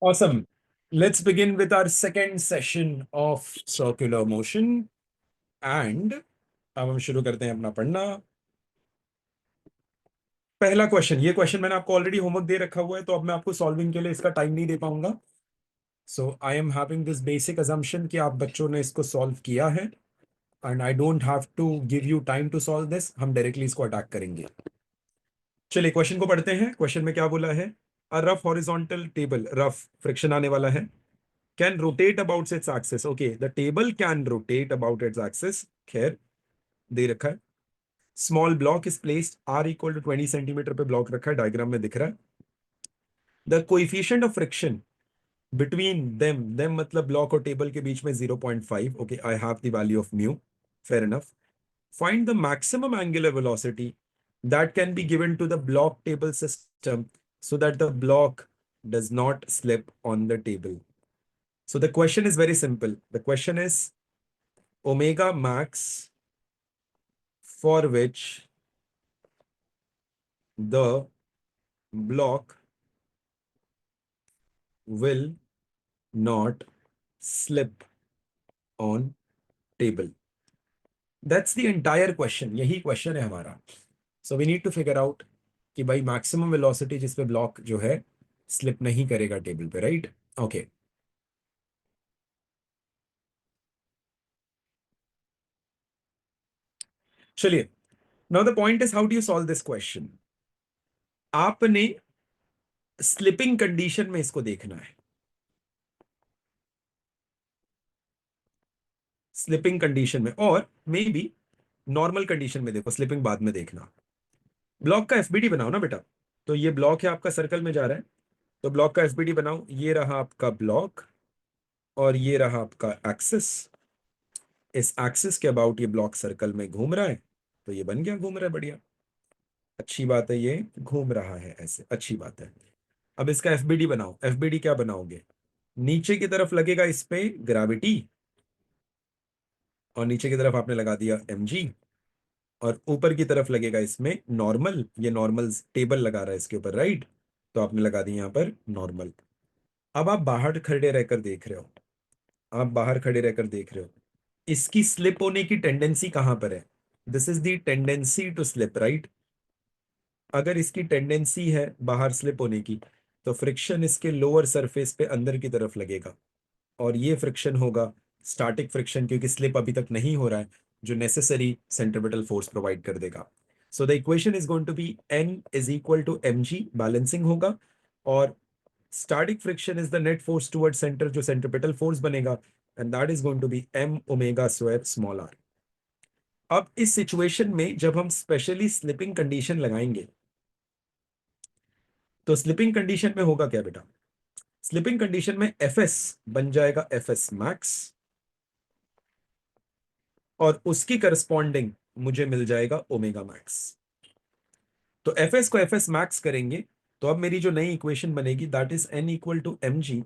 Awesome. Let's begin with our second session of circular motion. And अब हम शुरू करते हैं अपना पढ़ना। पहला क्वेश्चन, ये क्वेश्चन मैंने आपको ऑलरेडी होमवर्क दे रखा हुआ है, तो अब मैं आपको सॉल्विंग के लिए इसका टाइम नहीं दे पाऊंगा। So I am having this basic assumption कि आप बच्चों ने इसको सॉल्व किया है, and I don't have to give you time to solve this. हम डायरेक्टली इसको अटैक करेंगे। चलिए क्वेश्चन को पढ़ते हैं। क्वेश्चन में क्या बोला है? A rough horizontal table, rough friction आने वाला है, can rotate about its axis. Okay, the table can rotate about its axis. खैर दे रखा है। Small block is placed, R equal to 20 centimetre पे ब्लॉक रखा है, डायग्राम में दिख रहा है। The coefficient of friction between them मतलब ब्लॉक और टेबल के बीच में 0.5. Okay, I have the value of mu. Fair enough. Find the maximum angular velocity that can be given to the block table system so that the block does not slip on the table. So the question is very simple. The question is omega max for which the block will not slip on table. That's the entire question. यही question है हमारा. So we need to figure out कि भाई maximum velocity जिस पे block जो है slip नहीं करेगा table पे, right? Okay. चलिए. Now the point is how do you solve this question? आपने स्लिपिंग कंडीशन में इसको देखना है। स्लिपिंग कंडीशन में, और मे बी नॉर्मल कंडीशन में देखो, स्लिपिंग बाद में देखना। ब्लॉक का एफबीडी बनाओ ना बेटा। तो ये ब्लॉक है आपका, सर्कल में जा रहा है, तो ब्लॉक का एफबीडी बनाओ। ये रहा आपका ब्लॉक और ये रहा आपका एक्सिस। इस एक्सिस के अबाउट ये ब्लॉक सर्कल में घूम रहा है, तो ये बन गया, घूम रहा है, बढ़िया, अच्छी बात है, ये घूम रहा है ऐसे, अच्छी बात है। अब इसका एफबीडी बनाओ। एफबीडी क्या बनाओगे? नीचे की तरफ लगेगा इस पे ग्रेविटी, और नीचे की तरफ आपने लगा दिया mg, और ऊपर की तरफ लगेगा इसमें नॉर्मल। ये नॉर्मल टेबल लगा रहा है इसके ऊपर, राइट? तो आपने लगा दी यहां पर नॉर्मल। अब आप बाहर खड़े रहकर देख रहे हो, आप बाहर खड़े रहकर देख रहे हो, इसकी स्लिप होने की टेंडेंसी कहां पर है? This is the tendency to slip, right? अगर इसकी टेंडेंसी है बाहर स्लिप होने की, तो फ्रिक्शन इसके लोअर सरफेस पे अंदर की तरफ लगेगा, और ये फ्रिक्शन होगा स्टैटिक फ्रिक्शन, क्योंकि स्लिप अभी तक नहीं हो रहा है, जो नेसेसरी सेंट्रीपिटल फोर्स प्रोवाइड कर देगा। So the equation is going to be N is equal to mg, balancing होगा, और static friction is the net force toward centre, जो सेंट्रीपिटल फोर्स बनेगा, and that is going to be m omega square small r। अब इस situation में जब हम specially slipping condition लगाएंगे, तो स्लिपिंग कंडीशन में होगा क्या बेटा? स्लिपिंग कंडीशन में Fs बन जाएगा Fs मैक्स, और उसकी करस्पॉन्डिंग मुझे मिल जाएगा ओमेगा मैक्स। तो Fs को Fs मैक्स करेंगे, तो अब मेरी जो नई इक्वेशन बनेगी that is N equal to mg,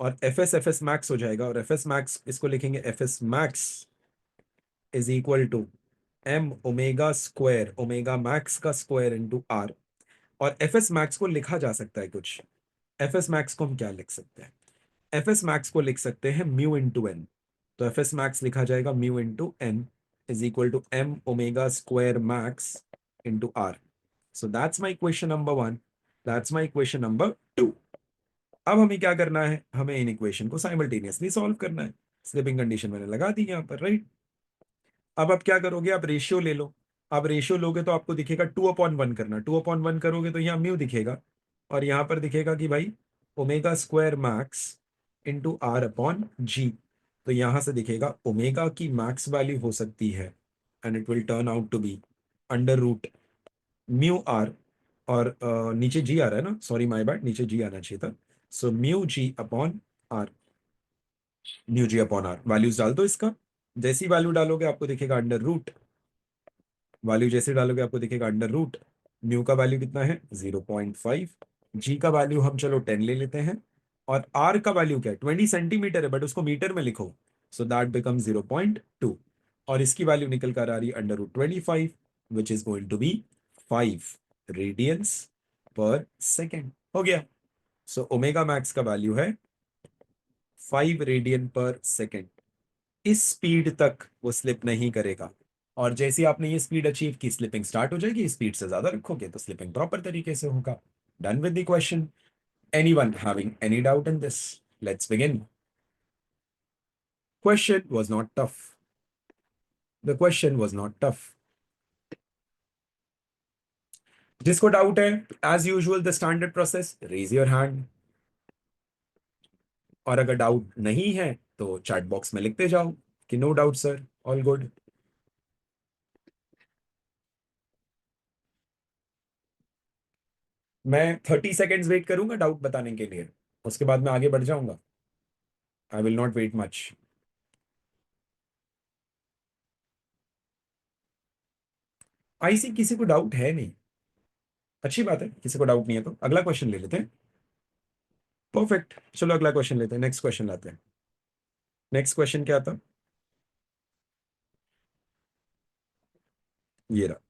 और Fs मैक्स हो जाएगा, और Fs मैक्स इसको लिखेंगे Fs max is equal to m omega square, omega max का स्क्वायर इंटू r। और Fs मैक्स को लिखा जा सकता है कुछ। Fs मैक्स को हम क्या लिख सकते हैं? Fs मैक्स को लिख सकते हैं म्यू इंटू एन। तो Fs मैक्स लिखा जाएगा mu into N is equal to m omega square max into R. So that's my equation number 1, that's my equation number 2। अब हमें क्या करना है? हमें इन इक्वेशन को साइमल्टेनियसली सॉल्व करना है। स्लिपिंग कंडीशन मैंने लगा दी यहाँ पर, राइट? अब आप क्या करोगे? आप रेशियो ले लो। आप रेशियो लोगे तो आपको दिखेगा 2/1 करना। 2/1 करोगे तो यहाँ म्यू दिखेगा, और यहाँ पर दिखेगा कि भाई omega square max into R upon G. तो यहां से दिखेगा ओमेगा की मैक्स वैल्यू हो सकती है, and it will turn out to be under root mu R, और नीचे जी आ रहा है ना, सॉरी माय बैड, नीचे जी आना चाहिए था। So mu g upon R, mu g upon R. Values डाल दो इसका। जैसी वैल्यू डालोगे आपको दिखेगा अंडर रूट, वैल्यू जैसे डालोगे आपको दिखेगा अंडर रूट। म्यू का वैल्यू कितना है? 0.5। जी का वैल्यू हम चलो 10 ले लेते हैं, और आर का वैल्यू क्या है? 20 सेंटीमीटर है, बट उसको मीटर में लिखो, सो दैट बिकम 0.2, और इसकी वैल्यू निकल कर आ रही है under root 25, which is going to be 5 radians per second. हो गया। सो ओमेगा मैक्स का वैल्यू है 5 रेडियन पर सेकेंड। इस स्पीड तक वो स्लिप नहीं करेगा, और जैसे ही आपने ये स्पीड अचीव की, स्लिपिंग स्टार्ट हो जाएगी। स्पीड से ज्यादा रखोगे तो स्लिपिंग प्रॉपर तरीके से होगा। Done with the question. Anyone having any doubt in this? Let's begin. Question was not tough. The question was not tough. जिसको डाउट है, as usual the standard process, raise your hand. और अगर doubt नहीं है तो chat box में लिखते जाओ कि no doubt sir, all good. मैं 30 सेकेंड्स वेट करूंगा डाउट बताने के लिए, उसके बाद मैं आगे बढ़ जाऊंगा। I will not wait much. I see किसी को डाउट है नहीं, अच्छी बात है। किसी को डाउट नहीं है तो अगला क्वेश्चन ले लेते हैं। परफेक्ट, चलो अगला क्वेश्चन लेते हैं, नेक्स्ट क्वेश्चन लाते हैं। नेक्स्ट क्वेश्चन क्या था? ये रहा,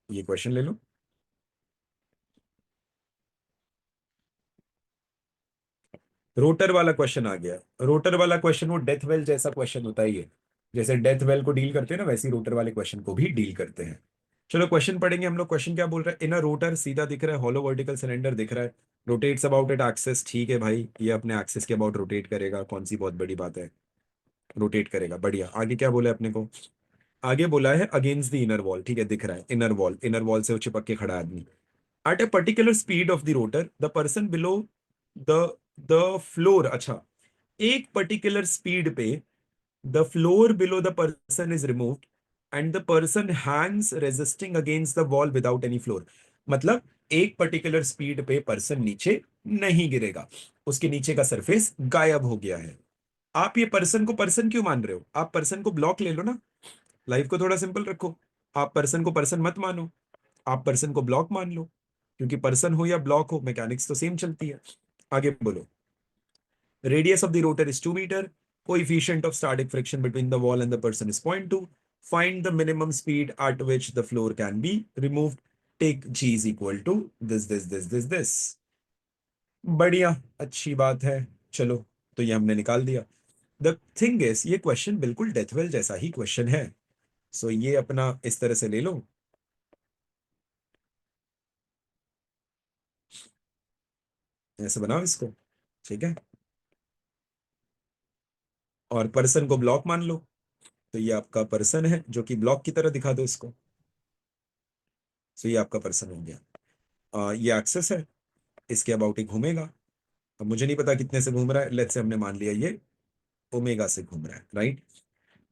ये क्वेश्चन ले लो। रोटर वाला क्वेश्चन आ गया। रोटर वाला क्वेश्चन वो डेथ वेल जैसा क्वेश्चन होता ही है। जैसे डेथ वेल को डील करते हैं ना, वैसे ही रोटर वाले क्वेश्चन को भी डील करते हैं। चलो क्वेश्चन पढ़ेंगे हम लोग। क्वेश्चन क्या बोल रहा है? इन अ रोटर, सीधा दिख रहा है, हॉलो वर्टिकल सिलेंडर दिख रहा है, रोटेट्स अबाउट इट एक्सिस। ठीक है भाई, ये अपने एक्सिस के अबाउट रोटेट करेगा, कौन सी बहुत बड़ी बात है, रोटेट करेगा, बढ़िया। आगे क्या बोला है अपने को? आगे बोला है अगेंस्ट द इनर वॉल। ठीक है, दिख रहा है इनर वॉल, इनर वॉल से वो चिपक के खड़ा है आदमी। At a particular speed of the rotor, the person below the the floor. अच्छा, एक पर्टिकुलर स्पीड पे the floor below the person is removed and the person hangs resisting against the wall without any floor. मतलब एक particular speed पे person नीचे नहीं गिरेगा, उसके नीचे का सरफेस गायब हो गया है। आप ये पर्सन को पर्सन क्यों मान रहे हो? आप पर्सन को ब्लॉक ले लो ना, लाइफ को थोड़ा सिंपल रखो। आप पर्सन को पर्सन मत मानो, आप पर्सन को ब्लॉक मान लो, क्योंकि पर्सन हो या ब्लॉक हो, मैकेनिक्स तो सेम चलती है। आगे बोलो। Radius of the rotor is 2 meter. Coefficient of static friction between the wall and the person is 0.2. Find the minimum speed at which the floor can be removed. Take g is equal to this. बढ़िया, अच्छी बात है। चलो, तो ये हमने निकाल दिया। द थिंग इज, ये क्वेश्चन बिल्कुल डेथवेल जैसा ही क्वेश्चन है। सो ये अपना इस तरह से ले लो, ऐसे बनाओ इसको। ठीक है, और पर्सन को ब्लॉक मान लो। तो ये आपका पर्सन है, जो कि ब्लॉक की तरह दिखा दो इसको। सो ये आपका पर्सन हो गया। ये एक्सेस है, इसके अबाउट ही घूमेगा। अब मुझे नहीं पता कितने से घूम रहा है, लेट्स से हमने मान लिया ये ओमेगा से घूम रहा है, राइट।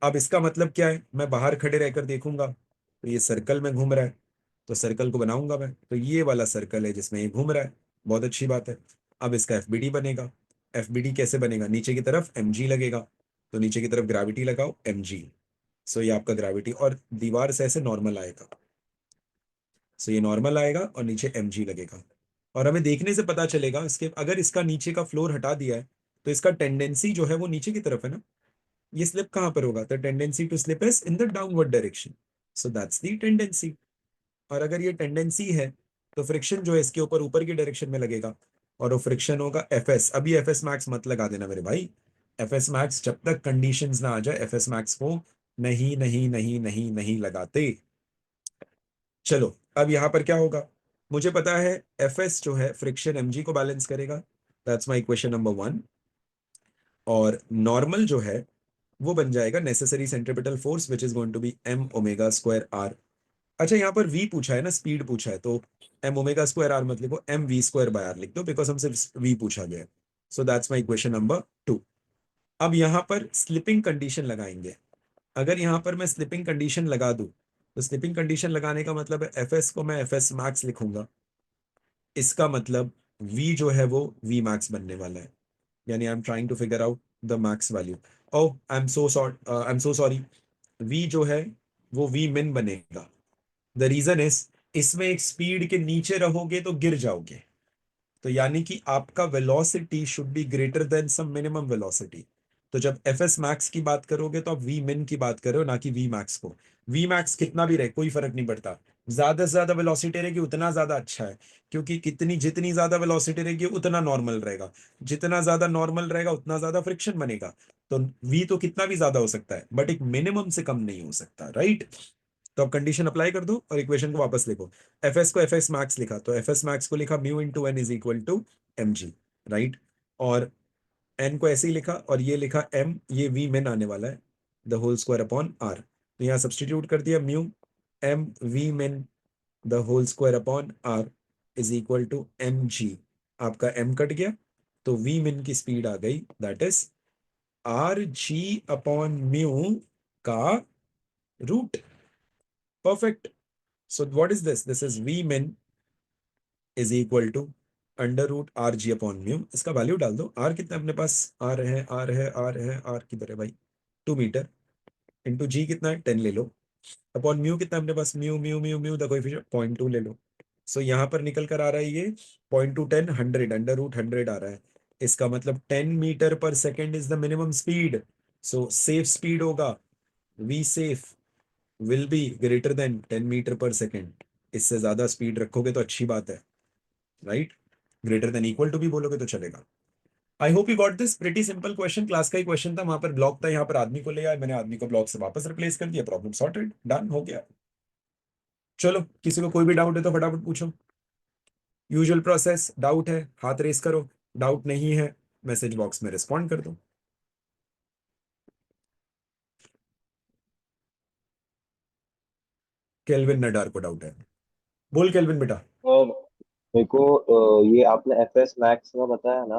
अब इसका मतलब क्या है? मैं बाहर खड़े रहकर देखूंगा तो ये सर्कल में घूम रहा है, तो सर्कल को बनाऊंगा मैं, तो ये वाला सर्कल है जिसमें ये घूम रहा है। बहुत अच्छी बात है। अब इसका एफबीडी बनेगा। एफबीडी कैसे बनेगा? नीचे की तरफ एमजी लगेगा, तो नीचे की तरफ ग्रेविटी लगाओ एमजी। सो ये आपका ग्रेविटी, और दीवार से ऐसे नॉर्मल आएगा। सो ये नॉर्मल आएगा और नीचे एमजी लगेगा। और हमें देखने से पता चलेगा इसके, अगर इसका नीचे का फ्लोर हटा दिया है तो इसका टेंडेंसी जो है वो नीचे की तरफ है ना। ये स्लिप कहां पर होगा? The tendency to slip is in the downward direction. So that's the tendency. और अगर ये टेंडेंसी है तो फ्रिक्शन जो है इसके ऊपर ऊपर की डायरेक्शन में लगेगा, और वो फ्रिक्शन होगा एफ एस। अभी एफ एस मैक्स मत लगा देना मेरे भाई। एफ एस मैक्स जब तक कंडीशंस ना आ जाए, एफ एस मैक्स को नहीं नहीं नहीं नहीं नहीं लगाते। चलो, अब यहां पर क्या होगा? मुझे पता है एफ एस जो है फ्रिक्शन एमजी को बैलेंस करेगा। That's my equation number 1। और नॉर्मल जो है वो बन जाएगा necessary centripetal force which is going to be M omega square R. अच्छा, यहाँ पर v पूछा है ना, स्पीड पूछा है, तो एम ओमेगा स्क्वायर आर मत लिखो, M V square by R लिख दो, बिकॉज हमसे v पूछा गया है। So that's my equation number 2। अब यहाँ पर स्लिपिंग कंडीशन लगाएंगे। अगर यहाँ पर मैं स्लिपिंग कंडीशन लगा दूं, तो स्लिपिंग कंडीशन लगाने का मतलब है एफ एस को मैं एफ एस मैक्स लिखूंगा। इसका मतलब v जो है वो v मैक्स बनने वाला है। यानी I am trying to figure out the max value. Oh, I am so sorry. v जो है वो v min बनेगा। द रीजन इज, इसमें एक स्पीड के नीचे रहोगे तो गिर जाओगे। तो यानी कि आपका velocity should be greater than some minimum velocity. तो जब एफ एस मैक्स की बात करोगे तो आप वी मिन की बात करो, ना कि वी मैक्स को। वी मैक्स कितना भी रहे कोई फर्क नहीं पड़ता, ज्यादा से ज्यादा वेलोसिटी रहेगी उतना ज्यादा अच्छा है, क्योंकि कितनी जितनी ज्यादा वेलोसिटी रहेगी उतना नॉर्मल रहेगा, जितना ज्यादा नॉर्मल रहेगा उतना ज्यादा फ्रिक्शन बनेगा। तो वी तो कितना भी ज्यादा हो सकता है, बट एक मिनिमम से कम नहीं हो सकता, राइट। तो अब कंडीशन अप्लाई कर दो और इक्वेशन को वापस लिखो। एफ एस को एफ एस मैक्स लिखा, तो एफ एस मैक्स को लिखा mu into N is equal to M G, right. और एन को ऐसे ही लिखा, और ये लिखा एम, ये वी मेन आने वाला है, the whole square upon R. तो यहाँ सब्सटीट्यूट कर दिया, mu M V min the whole square upon R is equal to M G. आपका एम कट गया, तो वी मिन की स्पीड आ गई, that is R G upon mu का root. Perfect. So what is this, this is V min is equal to under root R G upon mu. इसका value डाल दो, आर कितना अपने पास, आर है आर है आर है, आर किधर है भाई, 2 मीटर, इंटू जी कितना है 10 ले लो, अपॉन म्यू कितना अपने पास, mu mu mu mu the coefficient 0.2 ले लो। सो यहाँ पर निकल कर आ रहा है ये 0.2 10 100 अंडर रूट 100 आ रहा है। इसका मतलब 10 meter per second is the minimum speed. So safe speed होगा, V safe will be greater than 10 meter per second. इससे ज्यादा स्पीड रखोगे तो अच्छी बात है, right. Greater than equal to भी बोलोगे तो चलेगा। I hope you got this, pretty simple question, class का ही क्वेश्चन था, वहां पर ब्लॉक था, यहाँ पर आदमी को ले आया, मैंने आदमी को ब्लॉक से वापस रिप्लेस कर दिया, प्रॉब्लम सॉर्टेड, डन हो गया। चलो, किसी को कोई भी डाउट है तो फटाफट पूछो। यूजुअल प्रोसेस, डाउट है हाथ रेस करो, डाउट नहीं है मैसेज बॉक्स में रिस्पॉन्ड कर दो। केल्विन नडार को डाउट है, बोल केल्विन बेटा। और मेरे को ये आपने एफ एस मैक्स में बताया ना,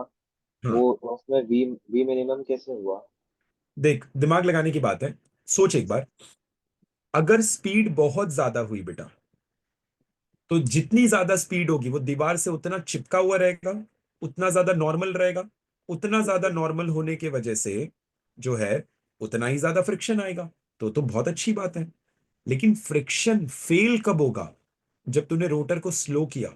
हाँ, वो उसमें वी वी मिनिमम कैसे हुआ? देख दिमाग लगाने की बात है, सोच एक बार। अगर स्पीड बहुत ज्यादा हुई बेटा, तो जितनी ज्यादा स्पीड होगी वो दीवार से उतना चिपका हुआ रहेगा, उतना ज्यादा नॉर्मल रहेगा, उतना ज्यादा नॉर्मल होने की वजह से जो है उतना ही ज्यादा फ्रिक्शन आएगा। तो बहुत अच्छी बात है। लेकिन फ्रिक्शन फेल कब होगा, जब तूने रोटर को स्लो किया,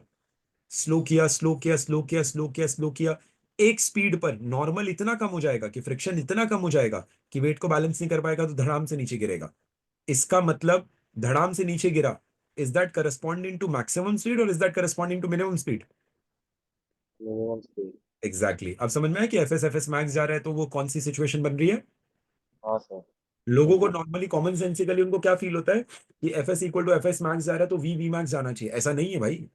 स्लो किया स्लो किया स्लो किया स्लो किया स्लो किया, एक स्पीड पर नॉर्मल इतना कम हो जाएगा कि फ्रिक्शन इतना कम हो जाएगा कि वेट को बैलेंस नहीं कर पाएगा, तो धड़ाम से नीचे गिरेगा। इसका मतलब धड़ाम से नीचे गिरा, is that corresponding to maximum speed और is that corresponding to minimum speed? Minimum speed. Exactly exactly. अब समझ में आया कि एफ एस मैक्स जा रहा है तो वो कौन सी सिचुएशन बन रही है। हाँ सर। लोगों को बिल्कुल। नॉर्मली कॉमन सेंसिकली उनको क्या फील होता है कि F S equal to F S max जा रहा है तो वी वी मैक्स जाना चाहिए, ऐसा नहीं है भाई।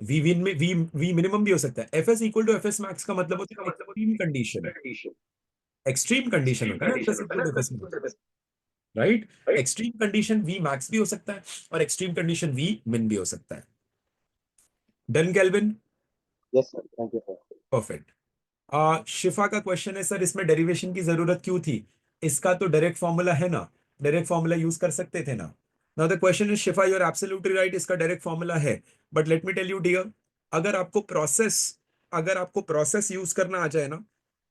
वी विन में वी मिनिमम भी हो सकता है, F S equal to F S max का मतलब होता है एक्सट्रीम कंडीशन। एक्सट्रीम कंडीशन होता है ना F S equal to F S max, right. Extreme condition V max भी हो सकता है और एक्सट्रीम कंडीशन वी मिन भी हो सकता है। Done Kelvin. Yes sir, thank you sir. Perfect. Shifa का क्वेश्चन है, सर इसमें डेरिवेशन की जरूरत क्यों थी? इसका तो डायरेक्ट फॉर्मूला है ना, डायरेक्ट फॉर्मूला यूज कर सकते थे ना। Now the question is Shifa, you are absolutely right, इसका डायरेक्ट फॉर्मूला है। But let me tell you dear, अगर आपको प्रोसेस अगर आपको प्रोसेस यूज करना आ जाए ना,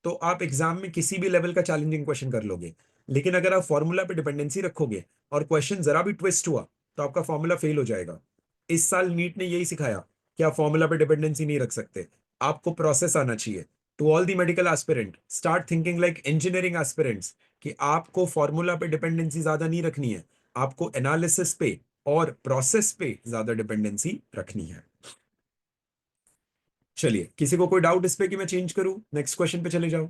तो आप एग्जाम में किसी भी लेवल का चैलेंजिंग क्वेश्चन कर लोगे। लेकिन अगर आप फॉर्मूला पे डिपेंडेंसी रखोगे और क्वेश्चन जरा भी ट्विस्ट हुआ, तो आपका फॉर्मूला फेल हो जाएगा। इस साल नीट ने यही सिखाया कि आप फॉर्मूला पे डिपेंडेंसी नहीं रख सकते, आपको प्रोसेस आना चाहिए। To all the medical aspirant, start thinking like engineering aspirants, कि आपको फॉर्मूला पे डिपेंडेंसी ज्यादा नहीं रखनी है, आपको एनालिसिस पे और प्रोसेस पे ज्यादा डिपेंडेंसी रखनी है। चलिए, किसी को कोई डाउट इस पे कि मैं चेंज करूं, नेक्स्ट क्वेश्चन पे चले जाओ।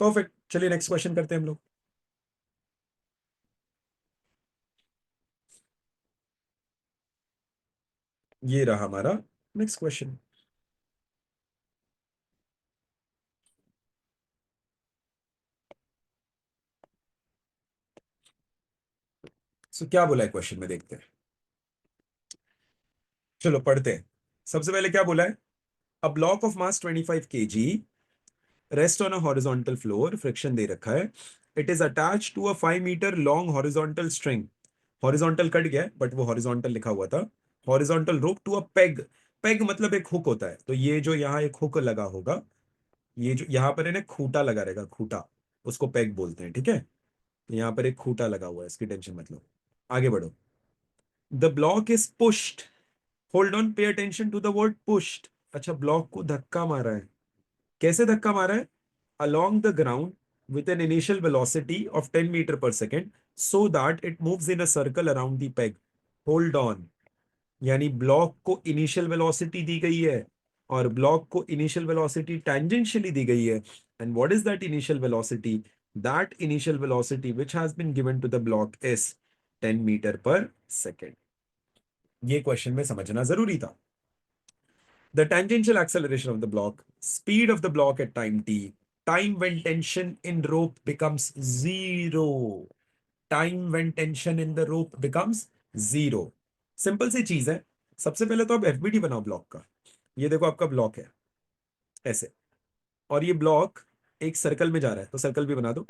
परफेक्ट, चलिए नेक्स्ट क्वेश्चन करते हैं हम लोग। ये रहा हमारा नेक्स्ट क्वेश्चन। सो क्या बोला है क्वेश्चन में, देखते हैं। चलो पढ़ते हैं। सबसे पहले क्या बोला है, a block of mass 25 kg rest on a horizontal floor, friction दे रखा है, it is attach to a 5 meter long horizontal string. Horizontal cut गया है बट वो हॉरिजॉन्टल लिखा हुआ था। Horizontal rope to a peg, peg मतलब एक हुक होता है, तो ये जो यहाँ एक हुक लगा होगा, ये जो यहाँ पर है ना खूंटा लगा रहेगा, खूंटा, उसको पेग बोलते हैं, ठीक है। तो यहाँ पर एक खूंटा लगा हुआ है, इसकी टेंशन मत लो। आगे बढ़ो। The block is pushed, hold on, pay attention to the word pushed. अच्छा, ब्लॉक को धक्का मारा है, कैसे धक्का मारा है? along the ground with an initial velocity of 10 meter per second so that it moves in a circle around the peg. Hold on. यानी ब्लॉक को इनिशियल वेलोसिटी दी गई है और ब्लॉक को इनिशियल वेलोसिटी टेंजेंशियली दी गई है. And what is that initial velocity? That initial velocity which has been given to the block is 10 meter per second. ये क्वेश्चन में समझना जरूरी था. The tangential acceleration of the block, speed of the block at time t, time when tension in rope becomes zero. Time when tension in the rope becomes zero. Simple सी चीज है. सबसे पहले तो आप एफबीडी बनाओ ब्लॉक का. ये देखो आपका ब्लॉक है ऐसे, और ये ब्लॉक एक सर्कल में जा रहा है, तो सर्कल भी बना दो.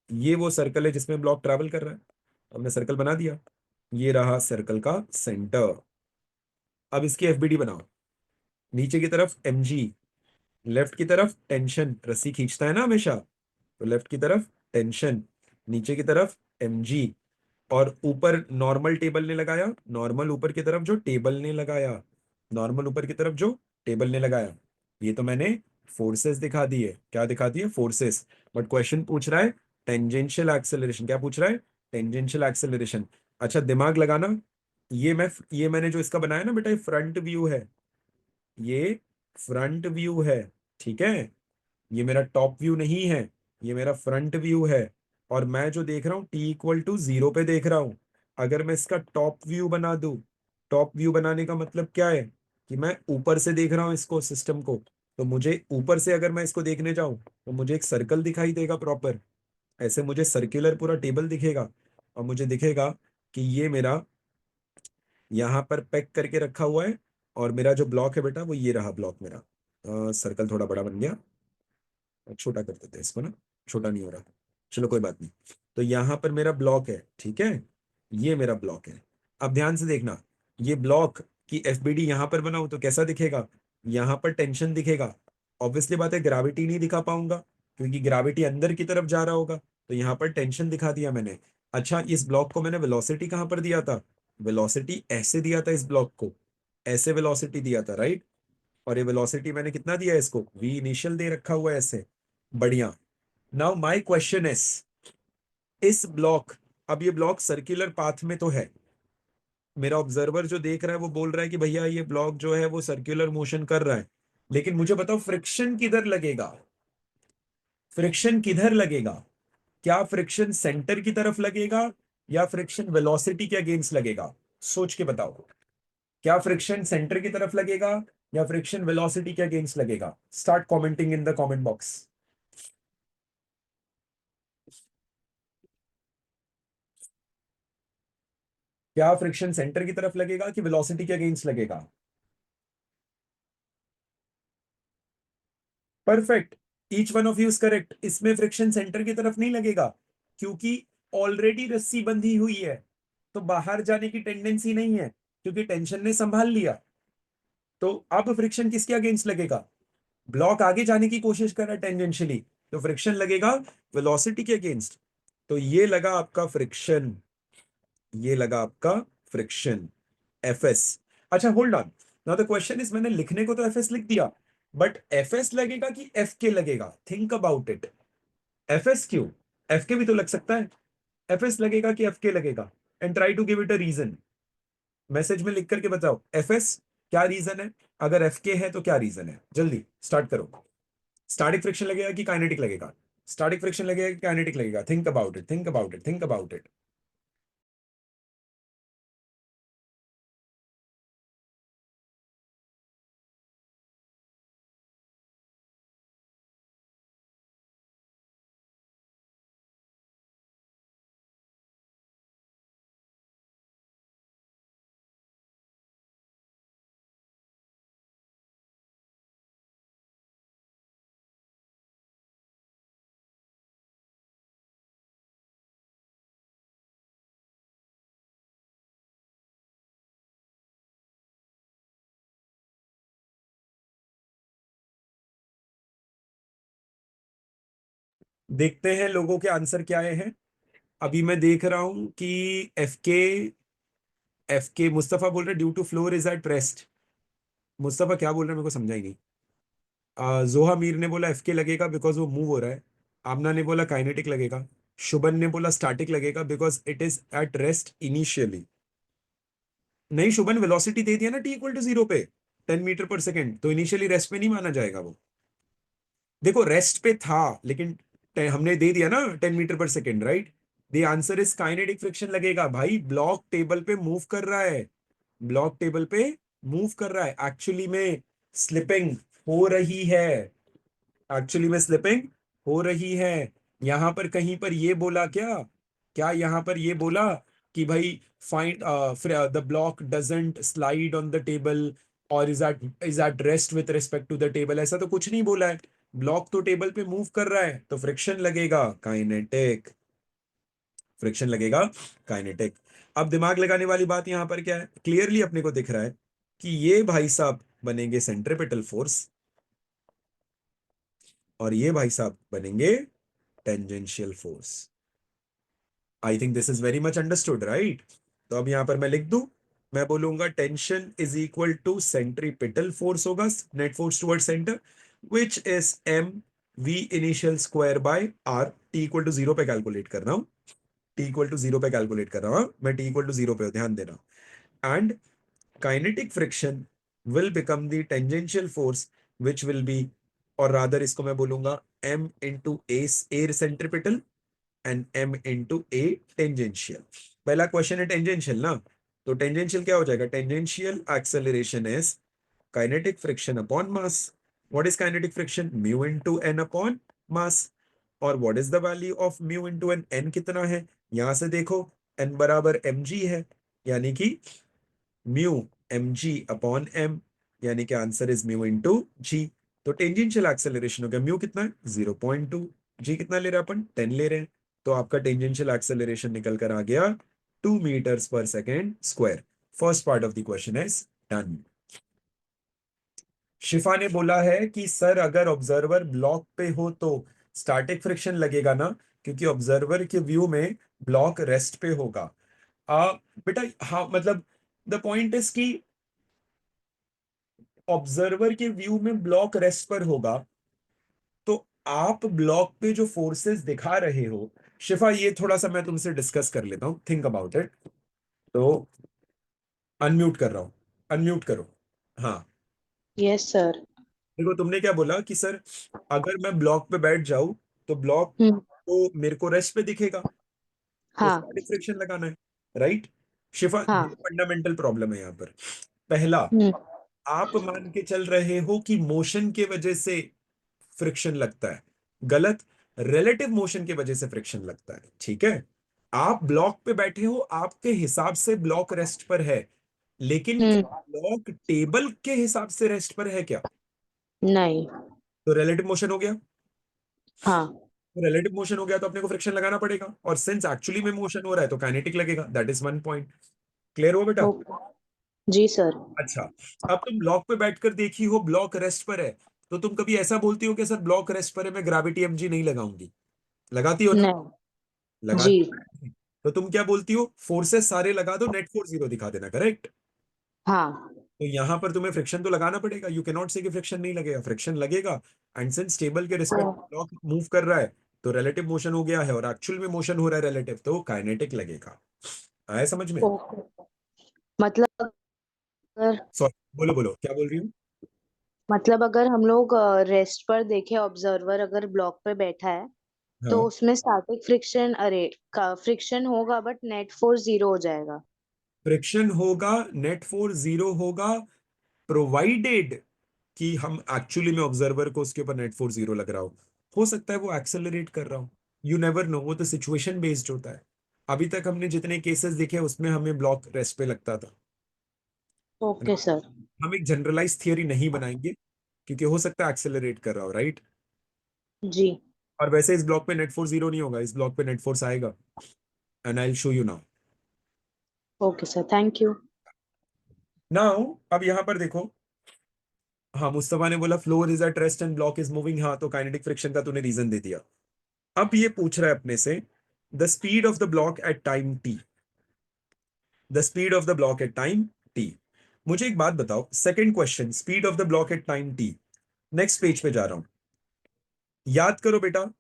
ये वो सर्कल है जिसमें ब्लॉक ट्रैवल कर रहा है. हमने सर्कल बना दिया. ये रहा सर्कल का सेंटर. अब इसकी एफबीडी बनाओ. नीचे की तरफ mg, लेफ्ट की तरफ टेंशन, रस्सी खींचता है ना हमेशा, तो लेफ्ट की तरफ टेंशन, नीचे की तरफ mg, और ऊपर नॉर्मल टेबल ने लगाया, नॉर्मल ऊपर की तरफ जो टेबल ने लगाया, नॉर्मल ऊपर की तरफ जो टेबल ने लगाया. ये तो मैंने फोर्सेस दिखा दिए. क्या दिखा दिए? फोर्सेस. बट क्वेश्चन पूछ रहा है टेंजेंशियल एक्सेलरेशन. क्या पूछ रहा है? Tangential acceleration. अच्छा दिमाग लगाना. ये मैंने जो इसका बनाया ना बेटा, ये फ्रंट व्यू है. ये फ्रंट व्यू है. ठीक है. ये मेरा टॉप व्यू नहीं है, ये मेरा फ्रंट व्यू है. और मैं जो देख रहा हूँ t=0 पे देख रहा हूं. अगर मैं इसका टॉप व्यू बना दूं, टॉप व्यू बनाने का मतलब क्या है? कि मैं ऊपर से देख रहा हूं इसको, सिस्टम को. तो मुझे ऊपर से अगर मैं इसको देखने जाऊं तो मुझे एक सर्कल दिखाई देगा प्रॉपर. ऐसे मुझे सर्कुलर पूरा टेबल दिखेगा. और मुझे दिखेगा कि ये मेरा यहाँ पर पैक करके रखा हुआ है. और मेरा जो ब्लॉक है बेटा, वो ये रहा ब्लॉक मेरा. सर्कल थोड़ा बड़ा बन गया. छोटा कर देते हैं इसको ना. छोटा नहीं हो रहा. चलो कोई बात नहीं. तो यहाँ पर मेरा ब्लॉक है. ठीक है. ये मेरा ब्लॉक है. अब ध्यान से देखना. ये ब्लॉक की एफबीडी यहाँ पर बनाऊं तो कैसा दिखेगा? यहाँ पर टेंशन दिखेगा. ऑब्वियसली बात है ग्रेविटी नहीं दिखा पाऊंगा, क्योंकि ग्रेविटी अंदर की तरफ जा रहा होगा. तो यहाँ पर टेंशन दिखा दिया मैंने. अच्छा, इस ब्लॉक को मैंने वेलोसिटी कहाँ पर दिया था? वेलोसिटी ऐसे दिया था. इस ब्लॉक को ऐसे वेलोसिटी दिया था, राइट. और ये वेलोसिटी मैंने कितना दिया है इसको? वी इनिशियल दे रखा हुआ है ऐसे. बढ़िया. नाउ माय क्वेश्चन इज, इस ब्लॉक, अब ये ब्लॉक सर्कुलर पाथ में तो है. मेरा ऑब्जर्वर जो देख रहा है वो बोल रहा है कि भैया ये ब्लॉक जो है वो सर्कुलर मोशन कर रहा है. लेकिन मुझे बताओ फ्रिक्शन किधर लगेगा? फ्रिक्शन किधर लगेगा? क्या फ्रिक्शन सेंटर की तरफ लगेगा या फ्रिक्शन वेलोसिटी के अगेंस्ट लगेगा? सोच के बताओ. क्या फ्रिक्शन सेंटर की तरफ लगेगा या फ्रिक्शन वेलोसिटी के अगेंस्ट लगेगा? Start commenting in the comment box. क्या फ्रिक्शन सेंटर की तरफ लगेगा कि वेलोसिटी के अगेंस्ट लगेगा? Perfect. Each one of you is correct. इसमें फ्रिक्शन सेंटर की तरफ नहीं लगेगा, क्योंकि ऑलरेडी रस्सी बंधी हुई है, तो बाहर जाने की टेंडेंसी नहीं है, क्योंकि टेंशन ने संभाल लिया. तो अब फ्रिक्शन किसके अगेंस्ट लगेगा? ब्लॉक आगे जाने की कोशिश कर रहा है टेंजेंशियली, तो फ्रिक्शन लगेगा वेलोसिटी के अगेंस्ट. तो ये लगा आपका फ्रिक्शन. ये लगा आपका फ्रिक्शन, एफएस. अच्छा hold on. Now the question is, मैंने लिखने को तो एफएस लिख दिया, बट एफएस लगेगा कि एफ के लगेगा? Think about it. एफएस क्यों? एफ के भी तो लग सकता है. एफएस लगेगा कि एफ के लगेगा? And try to give it a reason. Message में लिख करके बताओ एफएस क्या रीजन है. अगर एफ के है तो क्या रीजन है? जल्दी स्टार्ट करो. स्टैटिक फ्रिक्शन लगेगा कि काइनेटिक लगेगा? स्टैटिक फ्रिक्शन लगेगा कि काइनेटिक लगेगा? Think about it, think about it, think about it. देखते हैं लोगों के आंसर क्या आए हैं. अभी मैं देख रहा हूं कि एफ के मुस्तफा बोल रहे due to floor is at rest. Mustafa क्या बोल रहे हैं मेरे को समझा ही नहीं. जोहा मीर ने बोला एफ के लगेगा बिकॉज वो मूव हो रहा है। आमना ने बोला काइनेटिक लगेगा। शुभन ने बोला स्टैटिक लगेगा because it is at rest initially. नहीं शुभन, वेलोसिटी दे दिया ना t = 0 पे, 10 मीटर पर सेकेंड, तो इनिशियली रेस्ट पे नहीं माना जाएगा वो। देखो रेस्ट पे था लेकिन हमने दे दिया ना 10 meter per second, right. The answer is kinetic friction लगेगा भाई, ब्लॉक टेबल पे मूव कर रहा है। ब्लॉक टेबल पे मूव कर रहा है, एक्चुअली में स्लिपिंग हो रही है। एक्चुअली में स्लिपिंग हो रही है। यहां पर कहीं पर ये बोला क्या, क्या यहां पर ये बोला कि भाई find the block doesn't slide on the table और is at rest with respect to the table, ऐसा तो कुछ नहीं बोला है। ब्लॉक तो टेबल पे मूव कर रहा है तो फ्रिक्शन लगेगा काइनेटिक। फ्रिक्शन लगेगा काइनेटिक। अब दिमाग लगाने वाली बात यहां पर क्या है, क्लियरली अपने को दिख रहा है कि ये भाई साहब बनेंगे सेंट्रिपेटल फोर्स और ये भाई साहब बनेंगे tangential force. I think this is very much understood, right. तो अब यहां पर मैं लिख दूं, मैं बोलूंगा tension is equal to centripetal force होगा, net force toward center, which is M V initial square by R. t = 0 पे कैलकुलेट कर रहा हूं, t = 0 पे कैलकुलेट कर रहा हूं मैं, t = 0 पे, ध्यान देना। And kinetic friction will become the tangential force which will be, और रादर इसको मैं बोलूंगा m into a centripetal and m into a tangential. पहला क्वेश्चन है टेंजेंशियल ना, तो टेंजेंशियल क्या हो जाएगा, tangential acceleration is kinetic friction upon mass. What is kinetic friction, mu into N upon mass. और what is the value of mu into N, N कितना है, यहां से देखो एन बराबर एम जी है, यानी कि mu M G upon M, यानी कि answer is mu into G. तो टेंजेंशियल एक्सेलरेशन हो गया, म्यू कितना है 0.2, जी कितना ले रहे हैं अपन 10 ले रहे हैं, तो आपका टेंजेंशियल एक्सेलरेशन निकल कर आ गया 2 मीटर्स पर second square. First part of the question is done. शिफा ने बोला है कि सर अगर ऑब्जर्वर ब्लॉक पे हो तो स्टैटिक फ्रिक्शन लगेगा ना, क्योंकि ऑब्जर्वर के व्यू में ब्लॉक रेस्ट पे होगा। आ बेटा हाँ, मतलब द पॉइंट इज कि ऑब्जर्वर के व्यू में ब्लॉक रेस्ट पर होगा, तो आप ब्लॉक पे जो फोर्सेस दिखा रहे हो, शिफा ये थोड़ा सा मैं तुमसे डिस्कस कर लेता हूँ, थिंक अबाउट इट। तो अनम्यूट कर रहा हूँ, अनम्यूट करो। हाँ, यस सर। देखो तुमने क्या बोला कि सर अगर मैं ब्लॉक पे बैठ जाऊं तो ब्लॉक हम्म। को मेरे को रेस्ट पे दिखेगा, तो हाँ स्टैटिक फ्रिक्शन लगाना है, राइट। शिफा हाँ। दो फंडामेंटल प्रॉब्लम है यहाँ पर। पहला, हम्म। आप मान के चल रहे हो कि मोशन के वजह से फ्रिक्शन लगता है, गलत। रिलेटिव मोशन की वजह से फ्रिक्शन लगता है, ठीक है। आप ब्लॉक पे बैठे हो, आपके हिसाब से ब्लॉक रेस्ट पर है, लेकिन हम्म। क्या ब्लॉक टेबल के हिसाब से रेस्ट पर है क्या, नहीं। तो रिलेटिव मोशन हो गया। हाँ। तो रिलेटिव मोशन हो गया तो अपने को फ्रिक्शन लगाना पड़ेगा, और सिंस एक्चुअली में मोशन हो रहा है तो काइनेटिक लगेगा, that is one point. Clear हो बेटा। ओके। जी सर। अच्छा, अब तुम ब्लॉक पे बैठकर देखी हो ब्लॉक रेस्ट पर है, तो तुम कभी ऐसा बोलती हो कि सर ब्लॉक रेस्ट पर है, मैं ग्रेविटी एमजी नहीं लगाऊंगी, लगाती हो ना, नहीं। जी। लगाती हो। तो तुम क्या बोलती हो, फोर्सेस सारे लगा दो, नेट फोर्स 0 दिखा देना, करेक्ट। हाँ। तो यहां पर तुम्हें फ्रिक्शन तो लगाना पड़ेगा, यू कैन नॉट से कि फ्रिक्शन नहीं लगेगा, फ्रिक्शन लगेगा। एंड सिंस टेबल के रिस्पेक्ट ओ- ब्लॉक मूव कर रहा है, तो रिलेटिव मोशन हो गया है और एक्चुअल में मोशन हो रहा है रिलेटिव, तो काइनेटिक लगेगा। आया समझ में। ओके। मतलब अगर सॉरी, बोलो बोलो क्या बोल रही हूँ। मतलब अगर हम लोग रेस्ट पर देखें, ऑब्जर्वर अगर ब्लॉक पे बैठा है तो हाँ, उसमें स्टैटिक फ्रिक्शन, अरे का फ्रिक्शन होगा बट नेट फोर्स 0 हो जाएगा। फ्रिक्शन होगा, नेट फोर्स 0 होगा, प्रोवाइडेड कि हम एक्चुअली में ऑब्जर्वर को उसके ऊपर नेट फोर्स 0 लग रहा हो सकता है वो एक्सेलरेट कर रहा हो, यू नेवर नो, वो तो सिचुएशन बेस्ड होता है। अभी तक हमने जितने केसेस देखे उसमें हमें ब्लॉक रेस्ट पे लगता था। Okay sir. हम एक जनरलाइज थियरी नहीं बनाएंगे, क्योंकि हो सकता है एक्सेलरेट कर रहा हो, राइट। जी। और वैसे इस ब्लॉक पे नेट फोर्स 0 नहीं होगा, इस ब्लॉक पे नेट फोर्स आएगा, and I will show you now. Okay sir, thank you. Now अब यहां पर देखो, हाँ मुस्तफा ने बोला floor is at rest and block is moving, हाँ तो काइनेटिक फ्रिक्शन का तूने रीजन दे दिया। अब ये पूछ रहा है अपने से, the speed of the block at time T, the speed of the block at time T. मुझे एक बात बताओ, second question, speed of the block at time T, next page पे जा रहा हूं। याद करो बेटा,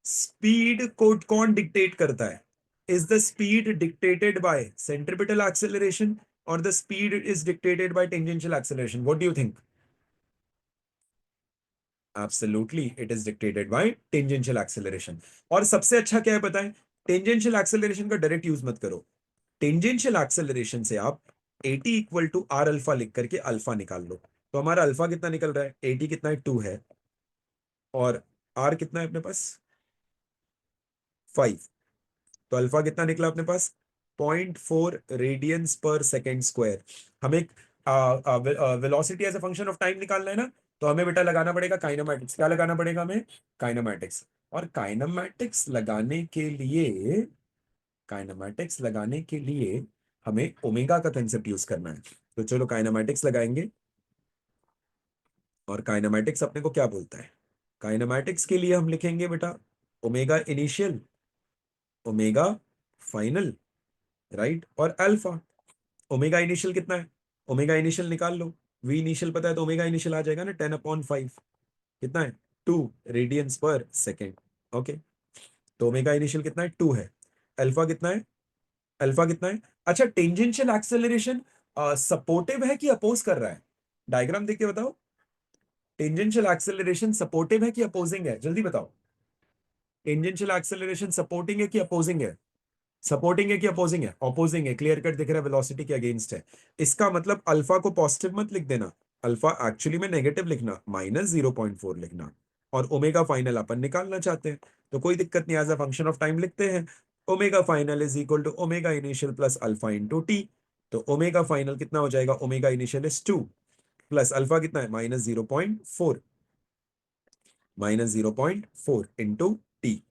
स्पीड को कौन डिक्टेट करता है? Is the speed dictated by centripetal acceleration और the speed is dictated by tangential acceleration? What do you think? Absolutely it is dictated by tangential acceleration. और सबसे अच्छा क्या है पता है? टेंजेंशियल एक्सेलरेशन का डायरेक्ट यूज मत करो। टेंजेंशियल एक्सेलरेशन से आप a t equal to R alpha लिख करके अल्फा निकाल लो। तो हमारा अल्फा कितना निकल रहा है? एटी कितना है? 2 है। और आर कितना है अपने पास? 5। तो अल्फा कितना निकला अपने पास? 0.4 रेडियंस पर सेकेंड स्क्वायर। हमें velocity as a function of time निकालना है ना, तो हमें बेटा लगाना पड़ेगा काइनेमैटिक्स। क्या लगाना पड़ेगा हमें? काइनेमैटिक्स। और काइनेमैटिक्स लगाने के लिए हमें ओमेगा का कंसेप्ट यूज करना है। तो चलो काइनेमैटिक्स लगाएंगे। और काइनेमैटिक्स अपने को क्या बोलता है? काइनेमैटिक्स के लिए हम लिखेंगे बेटा omega initial, omega final, right, और अल्फा। ओमेगा इनिशियल कितना है? ओमेगा इनिशियल निकाल लो। वी इनिशियल पता है तो ओमेगा इनिशियल आ जाएगा ना, 10/5। कितना है? 2 रेडियंस पर सेकेंड। ओके, तो ओमेगा इनिशियल कितना है? 2 है। अल्फा कितना है? अल्फा कितना है? अच्छा, टेंजेंशियल एक्सेलरेशन सपोर्टिव है कि अपोज कर रहा है? डायग्राम देख के बताओ। टेंजेंशियल एक्सेलरेशन सपोर्टिव है कि अपोजिंग है? जल्दी बताओ। टेंजेंशियल एक्सेलरेशन सपोर्टिंग है कि अपोजिंग है? सपोर्टिंग है कि अपोजिंग है? अपोजिंग है, क्लियर कट दिख रहा है, वेलोसिटी के अगेंस्ट है। इसका मतलब अल्फा को पॉजिटिव मत लिख देना, अल्फा एक्चुअली में नेगेटिव लिखना, -0.4 लिखना। और ओमेगा फाइनल अपन निकालना चाहते हैं, तो कोई दिक्कत नहीं, as a function of time लिखते हैं। Omega final is equal to omega initial plus alpha into T. तो ओमेगा फाइनल कितना हो जाएगा? Omega initial is 2 plus alpha कितना है? -0.4, -0.4 इंटू टी।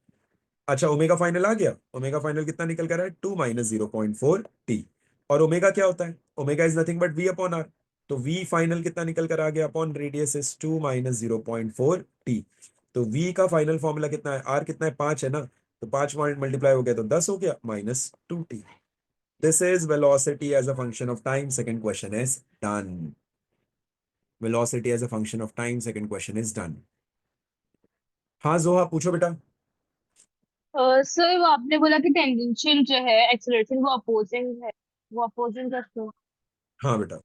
अच्छा, ओमेगा फाइनल आ गया। ओमेगा फाइनल कितना निकल कर रहा है? 2 -0.4 टी। और ओमेगा क्या होता है? Omega is nothing but V upon R. तो वी फाइनल कितना निकल कर आ गया? Upon radius is 2 -0.4 T. तो वी का फाइनल फॉर्मूला कितना है? आर कितना है? 5 है ना, तो 5 मल्टीप्लाई हो गया तो 10 हो गया, -2 T. This is velocity as a function of time. Second question is done. Velocity as a function of time, second question is done. हाँ जोहा, पूछो बेटा। सर वो आपने बोला कि टेंजेंशियल जो है एक्सेलरेशन वो अपोजिंग है, वो अपोजिंग का क्यों? हाँ बेटा,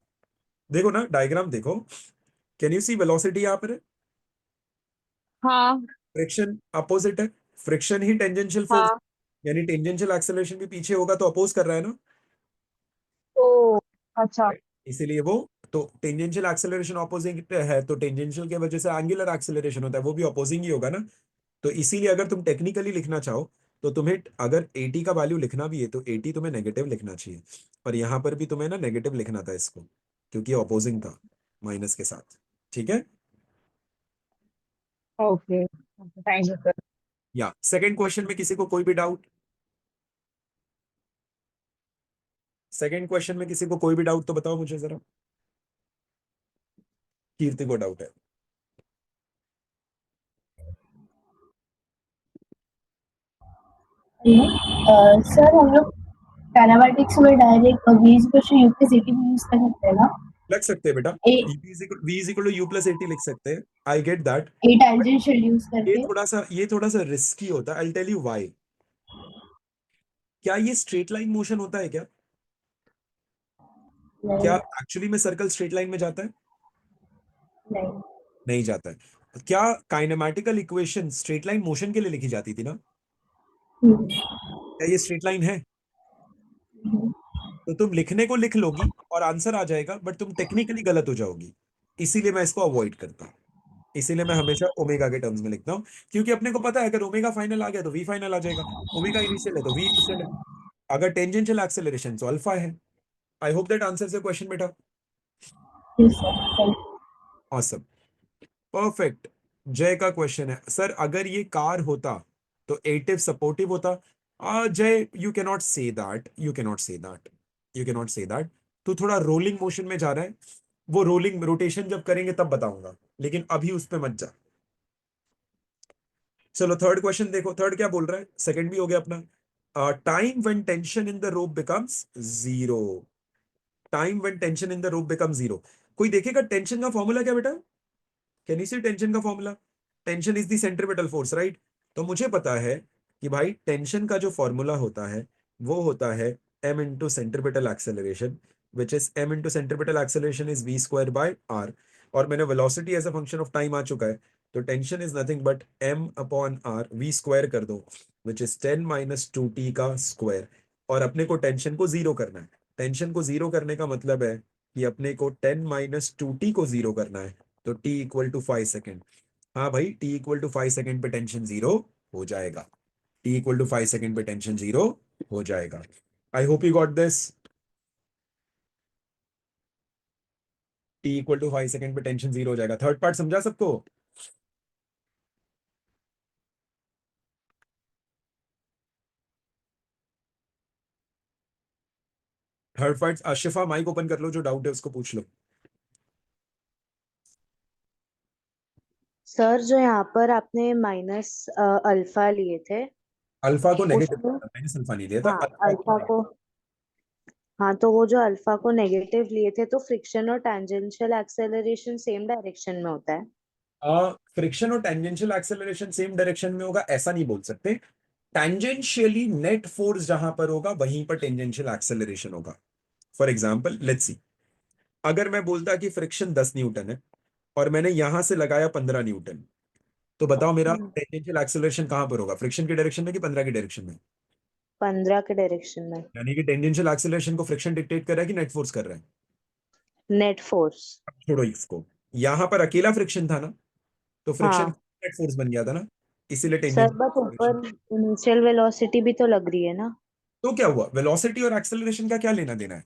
देखो ना, डायग्राम देखो। कैन यू सी वेलोसिटी यहाँ पर? हाँ। फ्रिक्शन अपोजिट है। फ्रिक्शन ही टेंजेंशियल फोर्स, हाँ। यानी टेंजेंशियल एक्सेलरेशन भी पीछे होगा तो अपोज कर रहा है ना। ओ, अच्छा। Right? इसीलिए वो, तो टेंजेंशियल एक्सेलरेशन अपोजिंग है, तो टेंजेंशियल की वजह से एंगुलर एक्सेलरेशन होता है, वो भी अपोजिंग ही होगा ना। तो इसीलिए अगर तुम टेक्निकली लिखना चाहो तो तुम्हें अगर 80 का वैल्यू लिखना भी है तो 80 तुम्हें नेगेटिव लिखना चाहिए। और यहां पर भी तुम्हें ना नेगेटिव लिखना था इसको, क्योंकि अपोजिंग था माइनस के साथ। ठीक है। Okay, thank you sir. या सेकंड क्वेश्चन में किसी को कोई भी डाउट? सेकंड क्वेश्चन में किसी को कोई भी डाउट तो बताओ मुझे जरा। कीर्ति को डाउट है। सर हम लोग पैरामेडिक्स में direct V is equal to U plus 80 भी यूज कर सकते हैं ना? लग सकते हैं बेटा, a v is equal to U plus 80 लिख सकते हैं। I get that. A tangential use करके। ये थोड़ा सा रिस्की होता है। I tell you why. क्या ये स्ट्रेट लाइन मोशन होता है क्या? क्या नहीं। एक्चुअली में सर्कल स्ट्रेट लाइन में जाता है? नहीं। नहीं जाता है। क्या काइनेमैटिकल इक्वेशन स्ट्रेट लाइन मोशन के लिए लिखी जाती थी ना? हम्म, क्या ये स्ट्रेट लाइन है? हम्म, तो तुम लिखने को लिख लोगी और आंसर आ जाएगा, बट तुम टेक्निकली गलत हो जाओगी। इसीलिए मैं इसको अवॉइड करता हूँ। इसीलिए मैं हमेशा ओमेगा के टर्म्स में लिखता हूँ, क्योंकि अपने को पता है अगर ओमेगा फाइनल आ गया तो वी फाइनल आ जाएगा। ओमेगा इनिशियल है तो वी इनिशियल है। अगर टेंजेंशियल एक्सेलरेशन तो अल्फा है। I hope that answers your question बेटा। yes, sir. Thank you. Awesome, perfect. जय का क्वेश्चन है, सर अगर ये कार होता तो एटिव सपोर्टिव होता? जय, you cannot say that, you cannot say that, you cannot say that. तू थोड़ा रोलिंग मोशन में जा रहा है। वो रोलिंग रोटेशन जब करेंगे तब बताऊंगा, लेकिन अभी उस पे मत जा। चलो थर्ड क्वेश्चन देखो। थर्ड क्या बोल रहा है? सेकंड भी हो गया अपना। Time when tension in the rope becomes zero. Time when tension in the rope become zero. कोई देखेगा टेंशन का फॉर्मूला क्या बेटा? कैन यू सी टेंशन का formula? Tension is the centripetal force, right? तो मुझे पता है कि भाई टेंशन का जो फॉर्मूला होता है वो होता है m into centripetal acceleration, which is m into centripetal acceleration is v square by r। और मैंने velocity as a function of time आ चुका है, तो tension is nothing but m upon r, v square कर दो, विच इज 10 माइनस 2t का square. और अपने को टेंशन को जीरो करना है। टेंशन को जीरो करने का मतलब है कि अपने को 10 माइनस 2t को जीरो करना है, तो t इक्वल टू 5 सेकेंड। हाँ भाई, t इक्वल टू 5 सेकेंड पे टेंशन जीरो हो जाएगा। t इक्वल टू 5 सेकेंड पे टेंशन जीरो हो जाएगा। I hope you got this. t equal to 5 second पे टेंशन जीरो हो जाएगा। थर्ड पार्ट समझा सबको? Third part, Ashifa mic open कर लो, जो डाउट है उसको पूछ लो। सर जो यहाँ पर आपने माइनस अल्फा लिए थे अल्फा को नेगेटिव, उसमें, माइनस अल्फा नहीं लिया था, हाँ अल्फा को अल्फा को, हाँ तो वो जो अल्फा को नेगेटिव लिए थे तो फ्रिक्शन और टैंजेंशियल एक्सेलरेशन सेम डायरेक्शन में होता है। फ्रिक्शन और टेंजेंशियल एक्सेलरेशन सेम डायरेक्शन में होगा ऐसा नहीं बोल सकते। टेंजेंशियली नेट फोर्स जहां पर होगा वहीं पर टेंजेंशियल एक्सेलरेशन होगा। फॉर एग्जांपल लेट्स सी, अगर मैं बोलता कि फ्रिक्शन 10 न्यूटन है और मैंने यहां से लगाया 15 न्यूटन, तो बताओ मेरा हम्म, टेंजेंशियल एक्सेलरेशन कहां पर होगा? फ्रिक्शन की डायरेक्शन में कि 15 की डायरेक्शन में? 15 के डायरेक्शन में। यानी कि टेंजेंशियल एक्सेलरेशन को फ्रिक्शन डिक्टेट कर रहा है कि नेट फोर्स कर रहा है? Net force. अब छोड़ो इसको, यहां पर अकेला फ्रिक्शन था ना, तो फ्रिक्शन हाँ नेट फोर्स बन गया था ना, इसीलिए सर, टेंजेंशियल बट एक्सेलरेशन। ऊपर इनिशियल वेलोसिटी भी तो लग रही है ना। तो क्या हुआ? वेलोसिटी और एक्सेलरेशन का क्या लेना देना है?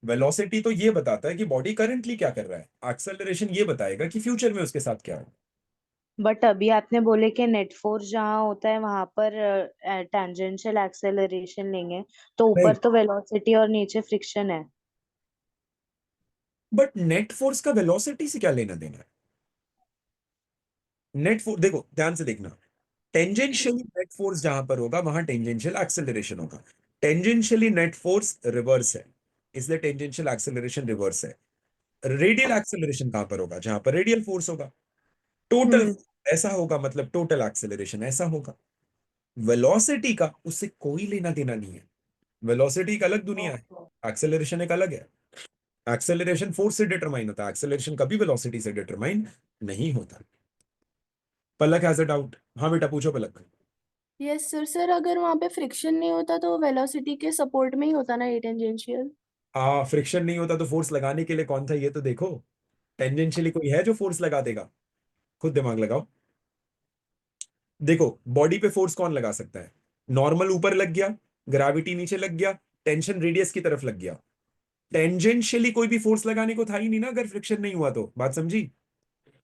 वेलोसिटी तो ये बताता है कि बॉडी करंटली क्या कर रहा है, एक्सेलरेशन ये बताएगा कि फ्यूचर में उसके साथ क्या हो। बट अभी आपने बोले कि नेट फोर्स जहाँ होता है वहां पर टैंजेंशियल एक्सेलरेशन लेंगे, तो नहीं, ऊपर तो वेलोसिटी और नीचे फ्रिक्शन है। बट नेट फोर्स का वेलोसिटी से क्या लेना देना है? नेट फोर्स देखो, ध्यान से देखना, टेंजेंशियली नेट फोर्स जहां पर होगा वहां टेंजेंशियल एक्सेलरेशन होगा। टेंजेंशियली नेट फोर्स रिवर्स है, इसलिए टेंजेंशियल एक्सेलरेशन रिवर्स है। रेडियल एक्सेलरेशन कहां पर होगा? जहां पर रेडियल फोर्स होगा। टोटल हम्म। ऐसा होगा, मतलब टोटल एक्सेलरेशन ऐसा होगा। वेलोसिटी का उससे कोई लेना देना नहीं है। वेलोसिटी एक अलग दुनिया है, एक्सेलरेशन एक अलग है। एक्सेलरेशन फोर्स से डिटरमाइन होता है, एक्सेलरेशन कभी वेलोसिटी से डिटरमाइन नहीं होता। पलक हैज अ डाउट। हाँ बेटा पूछो पलक। Yes sir. सर अगर वहाँ पे फ्रिक्शन नहीं होता तो वेलोसिटी के सपोर्ट में ही होता ना ये टेंजेंशियल। फ्रिक्शन नहीं होता तो फोर्स लगाने के लिए कौन था ये तो देखो। टेंजेंशियली कोई है जो फोर्स लगा देगा? खुद दिमाग लगाओ। देखो, बॉडी पे फोर्स कौन लगा सकता है? नॉर्मल ऊपर लग गया, ग्रेविटी नीचे लग गया, टेंशन रेडियस की तरफ लग गया। टेंजेंशियली कोई भी फोर्स लगाने को था ही नहीं ना, अगर फ्रिक्शन नहीं हुआ तो। बात समझी?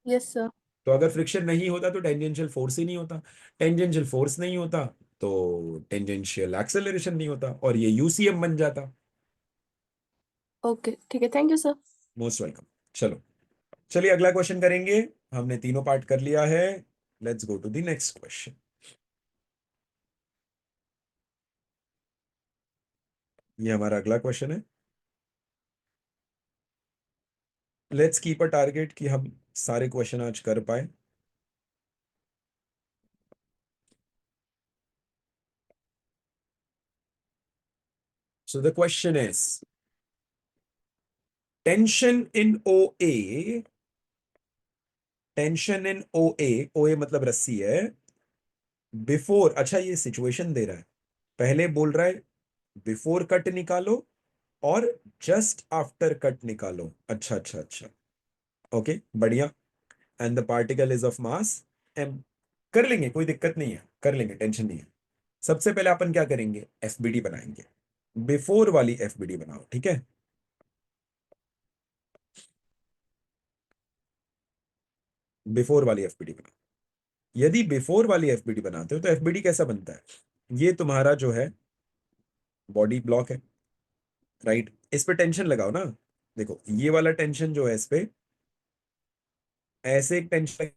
Yes sir. तो अगर फ्रिक्शन नहीं होता तो टेंजेंशियल फोर्स ही नहीं होता। टेंजेंशियल फोर्स नहीं होता तो टेंजेंशियल एक्सेलरेशन नहीं होता, और ये यूसीएम बन जाता। ओके ठीक है, thank you sir. Most welcome. चलो, चलिए अगला क्वेश्चन करेंगे। हमने तीनों पार्ट कर लिया है। Let's go to the next question. ये हमारा अगला क्वेश्चन है। लेट्स कीप अ टारगेट कि हम सारे क्वेश्चन आज कर पाए। So the question is, tension in O A, tension in O A, O A मतलब रस्सी है, बिफोर, अच्छा ये सिचुएशन दे रहा है, पहले बोल रहा है बिफोर कट निकालो और जस्ट आफ्टर कट निकालो। अच्छा अच्छा अच्छा, ओके बढ़िया। And the particle is of mass M. कर लेंगे, कोई दिक्कत नहीं है, कर लेंगे, टेंशन नहीं है। सबसे पहले अपन क्या करेंगे? एफबीडी बनाएंगे। बिफोर वाली एफबीडी बनाओ, ठीक है? बिफोर वाली एफबीडी बनाओ। यदि बिफोर वाली एफबीडी बनाते हो तो एफबीडी कैसा बनता है? ये तुम्हारा जो है बॉडी ब्लॉक है, राइट? इस पे टेंशन लगाओ ना। देखो ये वाला टेंशन जो है इस पे, ऐसे एक tension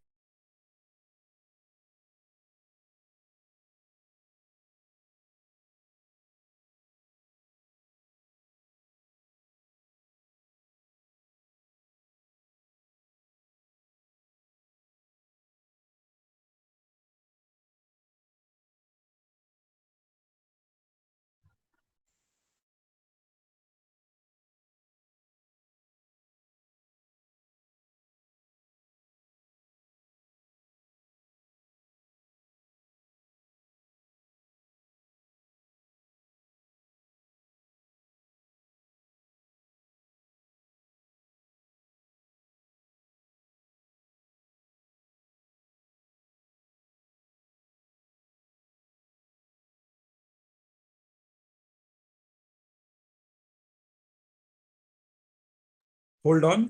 hold on,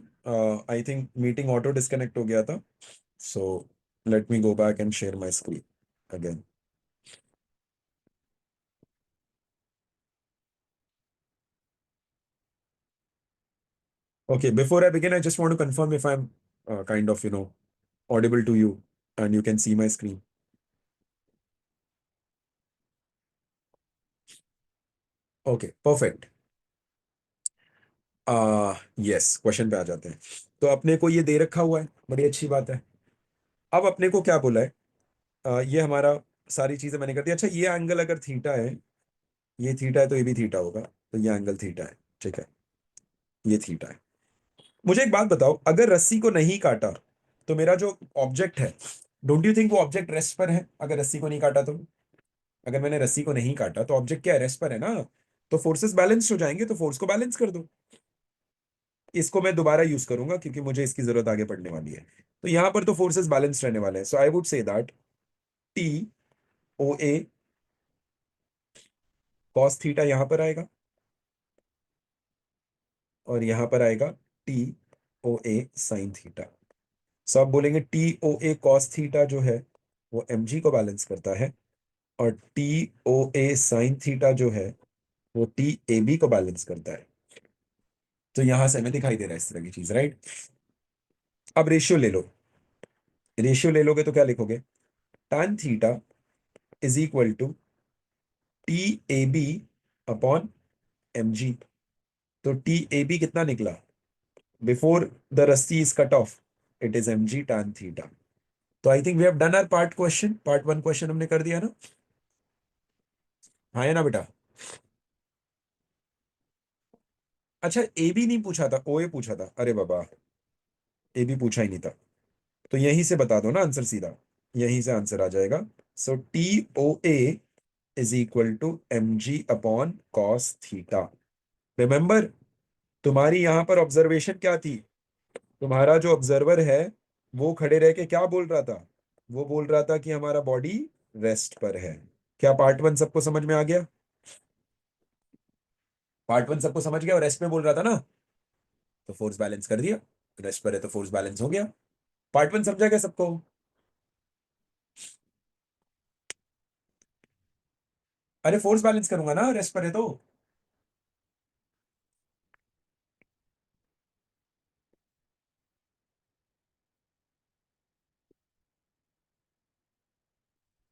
I think meeting auto disconnect हो गया था, सो let me go back and share my screen again. Okay, before I begin, I just want to confirm if I'm kind of, audible to you and you can see my screen. Okay, perfect. Yes, question पे आ जाते हैं. तो अपने को ये दे रखा हुआ है, बड़ी अच्छी बात है. अब अपने को क्या बोला है, ये हमारा सारी चीजें मैंने कर दी. अच्छा, ये एंगल अगर थीटा है, ये थीटा है तो ये भी थीटा होगा, तो ये एंगल थीटा है, ठीक है, ये थीटा है. मुझे एक बात बताओ, अगर रस्सी को नहीं काटा तो मेरा जो ऑब्जेक्ट है, डोंट यू थिंक वो ऑब्जेक्ट रेस्ट पर है? अगर रस्सी को नहीं काटा तो, अगर मैंने रस्सी को नहीं काटा तो ऑब्जेक्ट क्या है, रेस्ट पर है ना. तो फोर्सेस बैलेंस हो जाएंगे, तो फोर्स को बैलेंस कर दो. इसको मैं दोबारा यूज करूंगा क्योंकि मुझे इसकी जरूरत आगे पड़ने वाली है. तो यहां पर तो फोर्सेस बैलेंस रहने वाले हैं, so I would say that T O A cos theta यहां पर आएगा, और यहां पर आएगा T O A sine theta. So आप बोलेंगे T O A cos theta जो है वो एम जी को बैलेंस करता है, और T O A sine theta जो है वो टी ए बी को बैलेंस करता है. तो यहां से हमें दिखाई दे रहा है इस तरह की चीज, राइट. अब रेशियो ले लो, रेशियो ले लोगे तो क्या लिखोगे, tan theta is equal to T A B upon M G. तो टी ए बी कितना निकला, बिफोर द रस्सी is cut off, it is M G tan theta. तो I think we have done our part question, part 1 question हमने कर दिया ना. हाँ है ना बेटा. अच्छा, ए बी नहीं पूछा था, ओ ए पूछा था. अरे बाबा, ए बी पूछा ही नहीं था. तो यहीं से बता दो ना आंसर सीधा, यहीं से आंसर आ जाएगा. So T O A is equal to M G upon cos theta. Remember, तुम्हारी यहां पर ऑब्जर्वेशन क्या थी, तुम्हारा जो ऑब्जर्वर है वो खड़े रह के क्या बोल रहा था, वो बोल रहा था कि हमारा बॉडी रेस्ट पर है. क्या पार्ट 1 सबको समझ में आ गया? पार्ट 1 सबको समझ गया, और रेस्ट में बोल रहा था ना, तो फोर्स बैलेंस कर दिया. रेस्ट पर है तो फोर्स बैलेंस हो गया. पार्ट 1 समझा गया सबको? अरे फोर्स बैलेंस करूंगा ना, रेस्ट पर है तो.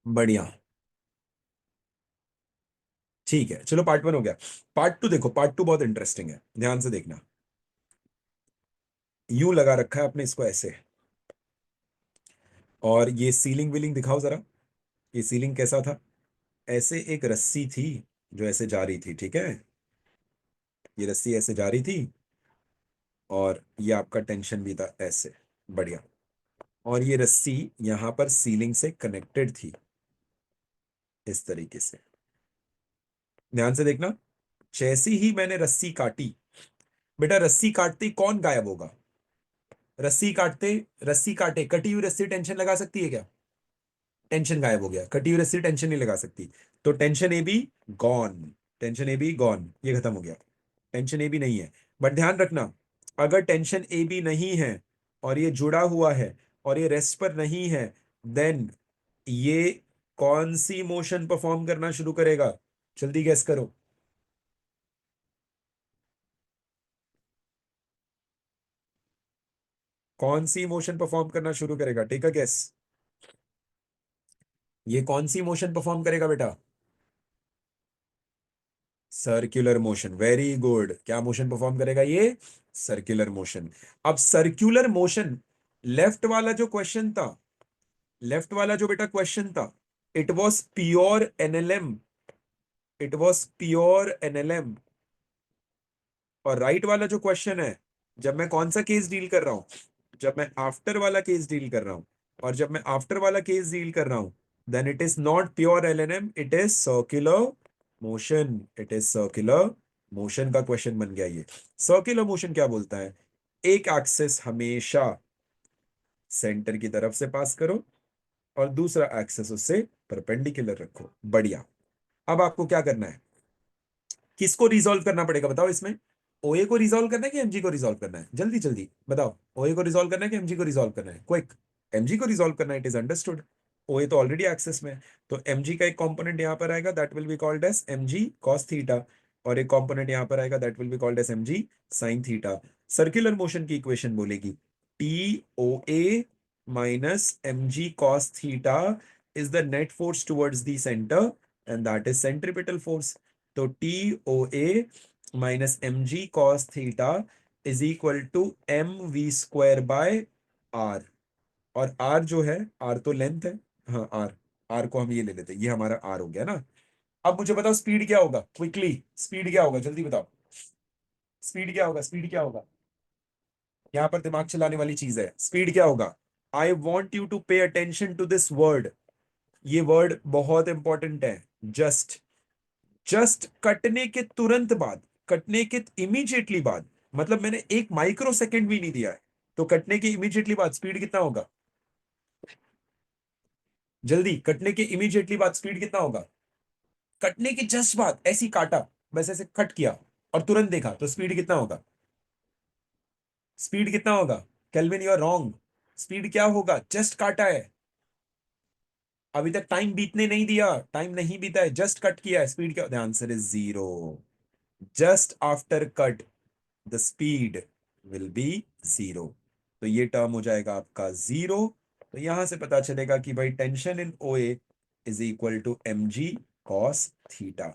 बढ़िया, ठीक है, चलो पार्ट 1 हो गया. पार्ट 2 देखो, पार्ट 2 बहुत इंटरेस्टिंग है, ध्यान से देखना. यू लगा रखा है आपने इसको ऐसे, और ये सीलिंग विलिंग दिखाओ जरा. ये सीलिंग कैसा था, ऐसे एक रस्सी थी जो ऐसे जा रही थी, ठीक है, ये रस्सी ऐसे जा रही थी, और ये आपका टेंशन भी था ऐसे. बढ़िया. और ये रस्सी यहां पर सीलिंग से कनेक्टेड थी इस तरीके से. ध्यान से देखना, जैसी ही मैंने रस्सी काटी, बेटा रस्सी काटते ही कौन गायब होगा? रस्सी काटते, रस्सी काटे, कटी हुई रस्सी टेंशन लगा सकती है क्या? टेंशन गायब हो गया. कटी हुई रस्सी टेंशन नहीं लगा सकती, तो tension A be gone, tension A be gone, ये खत्म हो गया. टेंशन ए बी नहीं है. बट ध्यान रखना, अगर टेंशन ए बी नहीं है और ये जुड़ा हुआ है और ये रेस्ट पर नहीं है, देन ये कौन सी मोशन परफॉर्म करना शुरू करेगा? जल्दी गैस करो. कौन सी मोशन परफॉर्म करना शुरू करेगा? Take a guess. ये कौन सी मोशन परफॉर्म करेगा बेटा? Circular motion. Very good. क्या मोशन परफॉर्म करेगा ये? Circular motion. अब सर्कुलर मोशन, लेफ्ट वाला जो क्वेश्चन था, लेफ्ट वाला जो बेटा क्वेश्चन था, it was pure NLM, it was pure NLM. और राइट वाला जो क्वेश्चन है, जब मैं कौन सा केस डील कर रहा हूं, जब मैं आफ्टर वाला केस डील कर रहा हूं, और जब मैं आफ्टर वाला केस डील कर रहा हूं, then it is not pure LNM, it is circular motion. It is circular motion का क्वेश्चन बन गया ये. सर्कुलर मोशन क्या बोलता है? एक एक्सेस हमेशा सेंटर की तरफ से पास करो, और दूसरा एक्सेस उससे परपेंडिकुलर रखो. बढ़िया. अब आपको क्या करना है, किसको रिजॉल्व करना पड़ेगा बताओ इसमें? ओए को रिजॉल्व करना है कि एमजी को रिजॉल्व करना है? जल्दी जल्दी बताओ, ओए को रिजॉल्व करना है कि एमजी को रिजॉल्व करना है? क्विक। एमजी को रिजॉल्व करना है, इट इज अंडरस्टूड। ओए तो ऑलरेडी एक्सेस में है, तो एमजी का एक कंपोनेंट यहाँ पर आएगा, that will be called as M G cos theta, और एक कंपोनेंट यहाँ पर आएगा, that will be called as M G sine theta. Circular motion की इक्वेशन बोलेगी T O A minus M G cos theta is the net force towards the center, and that is centripetal force. तो T O A minus M G cos theta is equal to M V square by R, और R जो है, are तो length है, हाँ are, are को हम ये ले लेते हैं, ये हमारा आर हो गया ना। अब मुझे बताओ स्पीड क्या होगा, क्विकली स्पीड क्या होगा, जल्दी बताओ स्पीड क्या होगा, स्पीड क्या होगा? यहां पर दिमाग चलाने वाली चीज है, स्पीड क्या होगा? I want you to pay attention to this word, ये वर्ड बहुत इंपॉर्टेंट है। जस्ट, जस्ट कटने के तुरंत बाद, कटने के इमीडिएटली बाद, मतलब मैंने एक माइक्रो सेकेंड भी नहीं दिया है, तो कटने के इमीडिएटली बाद स्पीड कितना होगा? जल्दी, कटने के इमीडिएटली बाद स्पीड कितना होगा? कटने के जस्ट बाद ऐसी काटा, बस ऐसे कट किया और तुरंत देखा, तो स्पीड कितना होगा? स्पीड कितना होगा? Kelvin you are wrong. Speed क्या होगा? जस्ट काटा है, अभी तक टाइम बीतने नहीं दिया, टाइम नहीं बीता है, जस्ट कट किया है, स्पीड क्या? The answer is zero. Just after cut the speed will be zero, तो ये टर्म हो जाएगा आपका जीरो। तो यहां से पता चलेगा कि भाई tension in O A is equal to M G cos theta.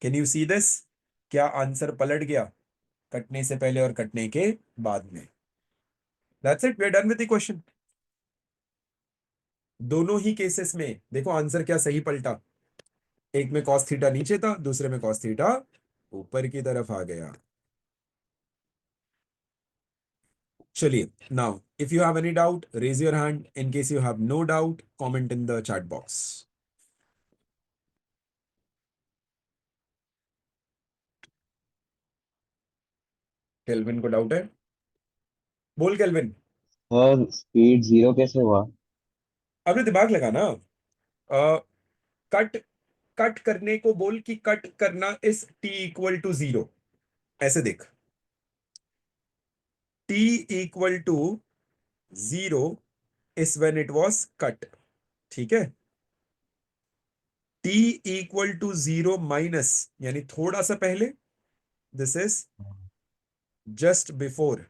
Can you see this? क्या आंसर पलट गया कटने से पहले और कटने के बाद में? That's it, we are done with the question. दोनों ही केसेस में देखो आंसर क्या सही पलटा, एक में कॉस थीटा नीचे था, दूसरे में कॉस थीटा ऊपर की तरफ आ गया। चलिए, now if you have any doubt raise your hand, in case you have no doubt comment in the chat box. Kelvin को डाउट है? बोल केल्विन। सर स्पीड जीरो कैसे हुआ? अपने दिमाग लगा ना, कट, कट करने को बोल कि कट करना is T equal to zero, ऐसे देख, T equal to zero is when it was cut, ठीक है? T equal to zero minus यानी थोड़ा सा पहले, this is just before.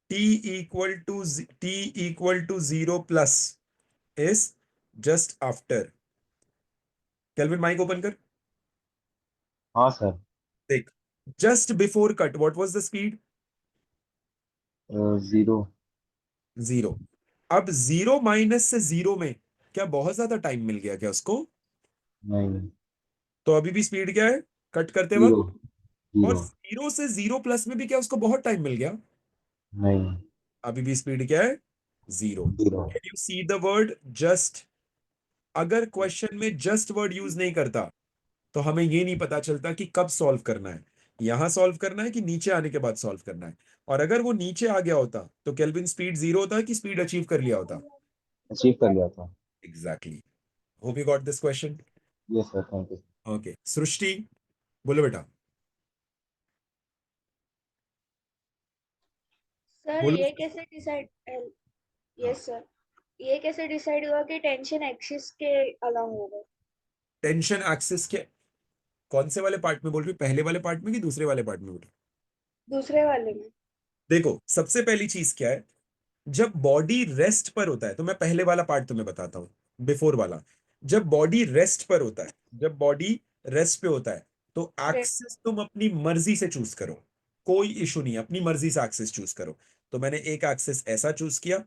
T equal to zero plus is just after. Kelvin mic open कर, हाँ सर। देख, just before cut what was the speed? Zero. Zero. अब जीरो माइनस से zero में क्या बहुत ज्यादा टाइम मिल गया क्या उसको? नहीं। तो अभी भी स्पीड क्या है कट करते जीरो। वक्त? और जीरो। जीरो से जीरो प्लस में भी क्या उसको बहुत टाइम मिल गया? नहीं। अभी भी स्पीड क्या है? Zero. Zero. Can you see the word just? अगर क्वेश्चन में जस्ट वर्ड यूज नहीं करता तो हमें ये नहीं पता चलता कि कब सॉल्व करना है, यहां सॉल्व करना है कि नीचे आने के बाद सॉल्व करना है। और अगर वो नीचे आ गया होता तो केल्विन स्पीड जीरो होता कि स्पीड अचीव कर लिया होता? अचीव कर लिया था। Exactly. Hope you got this question. Yes sir, thank you. Okay, Srishti बोलो बेटा। सर बोलो। ये कैसे डिसाइड यस सर, ये कैसे डिसाइड हुआ कि टेंशन एक्सिस के अलॉन्ग होगा? टेंशन एक्सिस के कौन से वाले पार्ट में बोल रही हूँ, पहले वाले पार्ट में कि दूसरे वाले पार्ट में बोल रही हूँ? दूसरे वाले में। देखो सबसे पहली चीज क्या है, जब बॉडी रेस्ट पर होता है, तो मैं पहले वाला पार्ट तुम्हें बताता हूं, बिफोर वाला। जब बॉडी रेस्ट पर होता है, जब बॉडी रेस्ट पे होता है, तो रेस्ट। एक्सिस तुम अपनी मर्जी से चूज करो, कोई इशू नहीं है, अपनी मर्जी से एक्सिस चूज करो। तो मैंने एक एक्सिस ऐसा चूज किया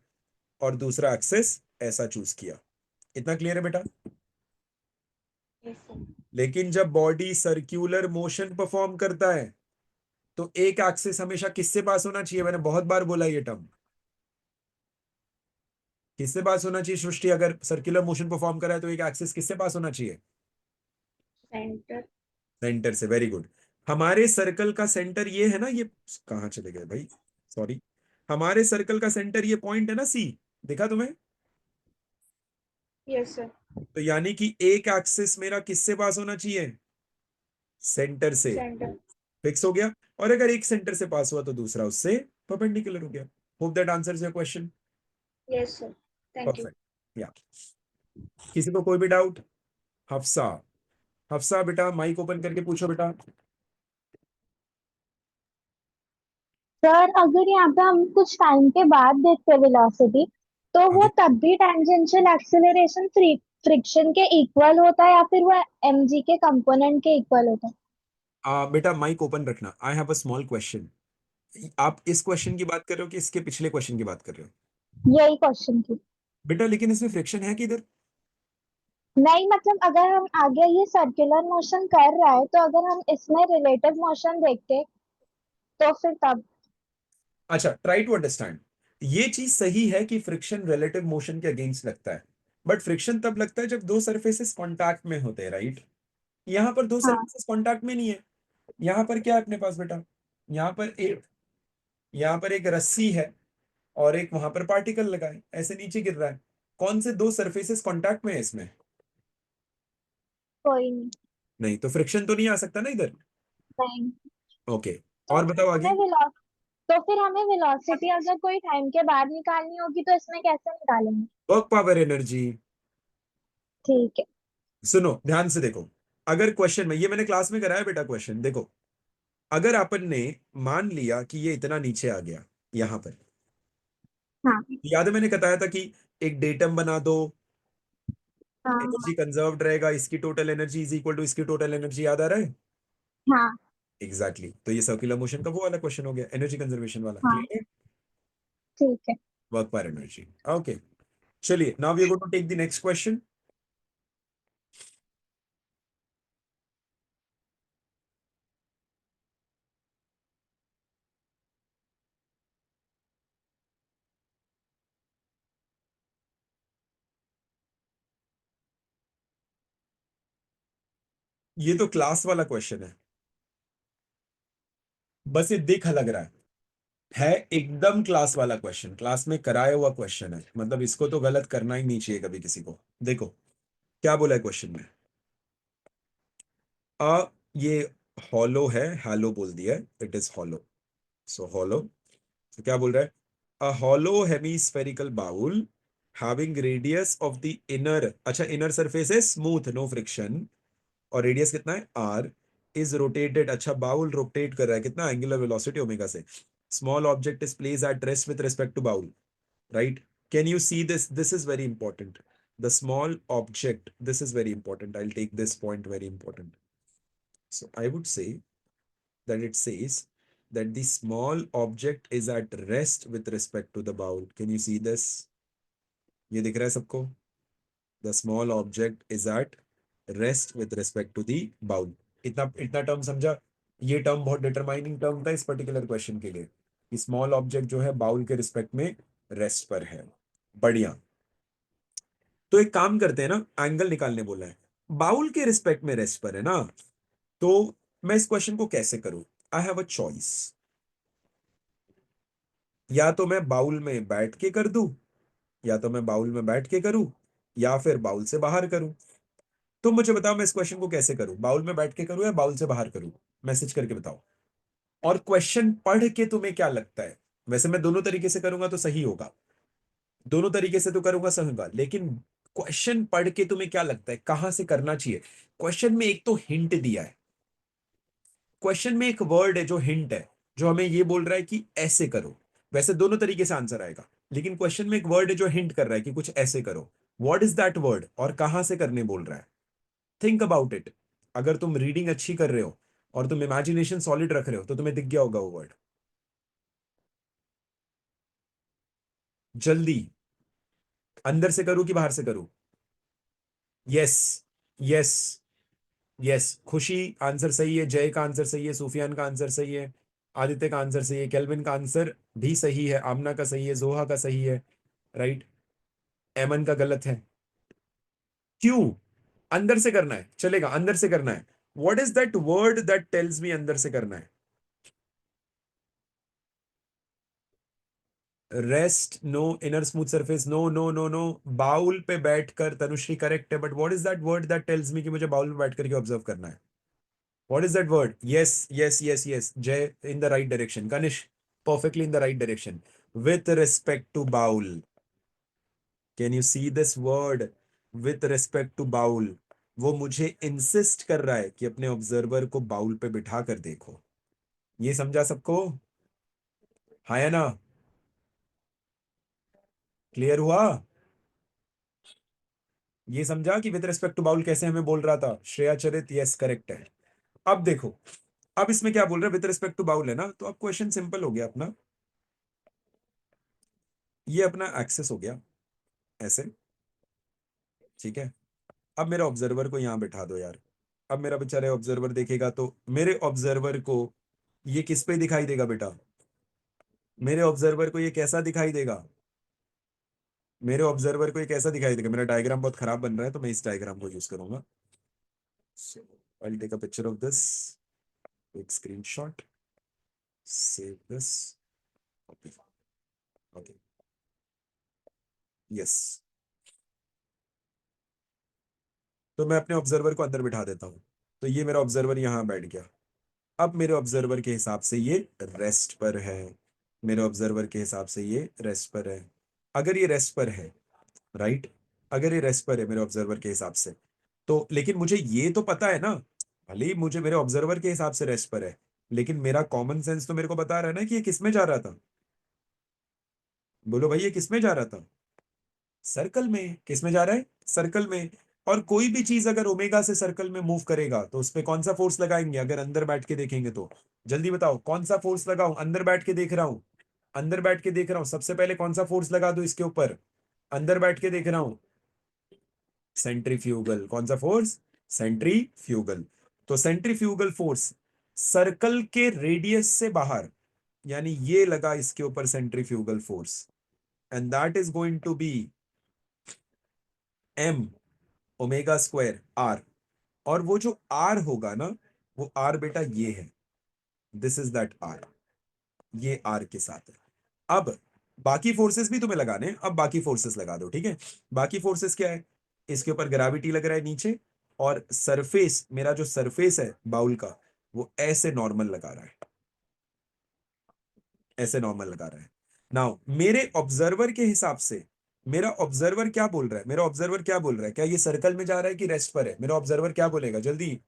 और दूसरा एक्सिस ऐसा चूज किया, इतना क्लियर है बेटा? Yes sir. लेकिन जब बॉडी सर्क्यूलर मोशन परफॉर्म करता है, तो एक एक्सिस हमेशा किससे पास होना चाहिए? मैंने बहुत बार बोला ये टर्म, किससे पास होना चाहिए सृष्टि? अगर सर्कुलर मोशन परफॉर्म करा है तो एक एक्सिस किससे पास होना चाहिए? सेंटर। सेंटर से। Very good. हमारे सर्कल का सेंटर ये है ना, ये कहाँ चले गए भाई, सॉरी, हमारे सर्कल का सेंटर ये पॉइंट है ना, सी, दिखा तुम्हें? Yes sir. तो यानी कि एक एक्सिस मेरा किससे पास होना चाहिए? सेंटर से सेंटर। फिक्स हो गया, और अगर एक सेंटर से पास हुआ तो दूसरा उससे परपेंडिकुलर हो गया। Hope that answers your question. Yes sir, thank you. Perfect. या किसी को कोई भी डाउट? हफ्सा, हफ्सा बेटा माइक ओपन करके पूछो बेटा। सर अगर यहाँ पे हम कुछ टाइम के बाद देखते हैं वेलोसिटी, तो वो आगे तब भी टेंजेंशियल एक्सेलरेशन फ्रिक्शन के इक्वल होता है या फिर वो mg के कंपोनेंट के इक्वल होता है? बेटा माइक ओपन रखना। I have a small question. आप इस क्वेश्चन की बात कर रहे हो कि इसके पिछले क्वेश्चन की बात कर रहे हो? यही क्वेश्चन थी। बेटा लेकिन इसमें फ्रिक्शन है किधर? नहीं मतलब अगर हम आगे ये सर्कुलर मोशन कर रहा है तो अगर हम इसमें रिलेटिव मोशन देखते तो फिर तब। अच्छा, ट्राई टू अंडरस्टैंड। ये चीज सही है कि फ्रिक्शन रिलेटिव मोशन के अगेंस्ट लगता है, बट फ्रिक्शन तब लगता है जब दो सरफेसेस कांटेक्ट में होते हैं, राइट? यहाँ पर दो हाँ सरफेसेस कांटेक्ट में नहीं है। यहाँ पर क्या है अपने पास बेटा? यहाँ पर एक रस्सी है और एक वहां पर पार्टिकल लगा है, ऐसे नीचे गिर रहा है। कौन से दो सरफेसेस कांटेक्ट में है इसमें? कोई नहीं। नहीं, तो फ्रिक्शन तो नहीं आ सकता ना इधर। नहीं ओके, तो और बताओ हमें आगे। वेलो तो फिर हमें वेलोसिटी अगर कोई टाइम के बाद निकालनी होगी तो इसमें कैसे निकालेंगे? Work power energy. ठीक है। सुनो ध्यान से देखो, अगर क्वेश्चन में, ये मैंने क्लास में कराया बेटा क्वेश्चन, देखो अगर अपन ने मान लिया कि ये इतना नीचे आ गया यहां पर, हाँ याद है मैंने बताया था कि एक डेटम बना दो, हाँ एनर्जी कंजर्व्ड रहेगा, इसकी total energy is equal to इसकी टोटल एनर्जी, याद आ रहा है? हाँ एग्जैक्टली तो ये सर्कुलर मोशन का वो वाला क्वेश्चन हो गया, एनर्जी कंजर्वेशन वाला। हाँ क्लियर है? ठीक है। वर्क पर एनर्जी। ओके, चलिए now we are going to take the next question. ये तो क्लास वाला क्वेश्चन है, बस ये दिख अलग रहा है एकदम क्लास वाला क्वेश्चन, क्लास में कराया हुआ क्वेश्चन है, मतलब इसको तो गलत करना ही नहीं चाहिए कभी किसी को। देखो क्या बोला है क्वेश्चन में। ये हॉलो है, हैलो बोल दिया है, it is hollow. So hollow, तो क्या बोल रहा है? A hollow hemispherical bowl having radius of the inner, अच्छा इनर सरफेस है स्मूथ, नो फ्रिक्शन, और रेडियस कितना है आर, इज रोटेटेड, अच्छा बाउल रोटेट कर रहा है कितना, एंगुलर वेलोसिटी ओमेगा से, small object is place at rest with respect to bowl, right? Can you see this? This is very important. The small object, this is very important. I'll take this point very important. So I would say that it says that the small object is at rest with respect to the bowl. Can you see this? ये दिख रहा है सबको? The small object is at rest with respect to the bowl. इतना इतना term समझा? ये term बहुत डिटरमाइनिंग टर्म था इस पर्टिकुलर क्वेश्चन के लिए, कि स्मॉल ऑब्जेक्ट जो है बाउल के रिस्पेक्ट में रेस्ट पर है। बढ़िया। तो एक काम करते हैं ना, एंगल निकालने बोला है, बाउल के रिस्पेक्ट में रेस्ट पर है ना, तो मैं इस क्वेश्चन को कैसे करूं? आई हैव अ चॉइस, या तो मैं बाउल में बैठ के कर दूं, या तो मैं बाउल में बैठ के करूं, या फिर बाउल से बाहर करूं। तुम मुझे बताओ मैं इस क्वेश्चन को कैसे करूं, बाउल में बैठ के करूं या बाउल से बाहर करूं? मैसेज करके बताओ। और क्वेश्चन पढ़ के तुम्हें क्या लगता है? वैसे मैं दोनों तरीके से करूंगा तो सही होगा, दोनों तरीके से तो करूंगा सही होगा, लेकिन क्वेश्चन पढ़ के तुम्हें क्या लगता है कहां से करना चाहिए? क्वेश्चन में एक तो हिंट दिया है, क्वेश्चन में एक वर्ड है जो हिंट है, जो हमें ये बोल रहा है कि ऐसे करो। वैसे दोनों तरीके से आंसर आएगा, लेकिन क्वेश्चन में एक वर्ड है जो हिंट कर रहा है कि कुछ ऐसे करो। व्हाट इज दैट वर्ड और कहां से करने बोल रहा है? Think about it. अगर तुम रीडिंग अच्छी कर रहे हो और तुम इमेजिनेशन सॉलिड रख रहे हो तो तुम्हें दिख गया होगा वो वर्ड। जल्दी, अंदर से करूं कि बाहर से करूं? Yes, yes, yes. खुशी आंसर सही है, जय का आंसर सही है, सुफियान का आंसर सही है, आदित्य का आंसर सही है, केल्विन का आंसर भी सही है, आमना का सही है, जोहा का सही है, राइट? एमन का गलत है। क्यों? अंदर से करना है, चलेगा अंदर से करना है। What is that word that tells me अंदर से करना है? Rest no, inner smooth surface no, no no no. Bowl पे बैठकर, तनुश्री करेक्ट है, but what is that word that tells me कि मुझे बाउल पे बैठ करके ऑब्जर्व करना है? What is that word? Yes, yes, yes, yes. Jay, in the right direction. Kanish, perfectly in the right direction. With respect to bowl. Can you see this word? With respect to bowl. वो मुझे insist कर रहा है कि अपने observer को bowl पे बिठा कर देखो. ये समझा सबको? हाँ या ना? क्लियर हुआ? ये समझा कि विद रिस्पेक्ट टू बाउल कैसे हमें बोल रहा था? श्रेया चरित, यस करेक्ट है. अब देखो, अब इसमें क्या बोल रहे हैं? विद रिस्पेक्ट टू बाउल है ना, तो अब क्वेश्चन सिंपल हो गया अपना. ये अपना एक्सेस हो गया ऐसे, ठीक है. अब मेरे ऑब्जर्वर को यहां बैठा दो यार. अब मेरा बेचारे ऑब्जर्वर देखेगा तो मेरे ऑब्जर्वर को ये किस पे दिखाई देगा बेटा? मेरे ऑब्जर्वर को ये कैसा दिखाई देगा? मेरे ऑब्जर्वर को ये कैसा दिखाई देगा? मेरा डायग्राम बहुत खराब बन रहा है तो मैं इस डायग्राम को यूज करूंगा. So I'll take a picture of this, take screenshot, save this, copy. Okay. Yes. तो मैं अपने ऑब्जर्वर को अंदर बिठा देता हूं. तो ये मेरा ऑब्जर्वर यहां बैठ गया. अब मेरे ऑब्जर्वर के हिसाब से ये रेस्ट पर है. मेरे ऑब्जर्वर के हिसाब से ये रेस्ट पर है. अगर ये रेस्ट पर है, राइट, अगर ये रेस्ट पर है मेरे ऑब्जर्वर के हिसाब से, तो लेकिन मुझे ये तो पता है ना, भले ही मुझे मेरे ऑब्जर्वर के हिसाब से रेस्ट पर है, लेकिन मेरा कॉमन सेंस तो मेरे को बता रहा है ना कि ये किस में जा रहा था. बोलो भाई, ये किस में जा रहा था? सर्कल में. किस में जा रहा है? सर्कल में. और कोई भी चीज अगर ओमेगा से सर्कल में मूव करेगा तो उस पे कौन सा फोर्स लगाएंगे? अगर अंदर बैठ के देखेंगे तो जल्दी बताओ कौन सा फोर्स लगाऊं? अंदर बैठ के देख रहा हूं, अंदर बैठ के देख रहा हूं. सबसे पहले कौन सा फोर्स लगा दूं इसके ऊपर? अंदर बैठ के देख रहा हूं. सेंट्रीफ्यूगल. कौन सा फोर्स? सेंट्रीफ्यूगल. तो सेंट्रीफ्यूगल फोर्स सर्कल के रेडियस से बाहर, यानी ये लगा इसके ऊपर centrifugal force, and that is going to be M omega square R. और वो जो आर होगा ना, वो आर बेटा ये है. This is that R. ये आर के साथ है. अब बाकी फोर्सेस भी तुम्हें लगाने हैं. अब बाकी फोर्सेस लगा दो, ठीक है. बाकी फोर्सेस क्या है? इसके ऊपर ग्रेविटी लग रहा है नीचे, और सरफेस, मेरा जो सरफेस है बाउल का, वो ऐसे नॉर्मल लगा रहा है, ऐसे नॉर्मल लगा रहा है. नाउ मेरे ऑब्जर्वर के हिसाब से, मेरा ऑब्जर्वर क्या बोल रहा है? मेरा ऑब्जर्वर क्या बोल रहा है? क्या ये सर्कल में जा रहा है कि रेस्ट पर है? मेरा ऑब्जर्वर क्या बोलेगा? जल्दी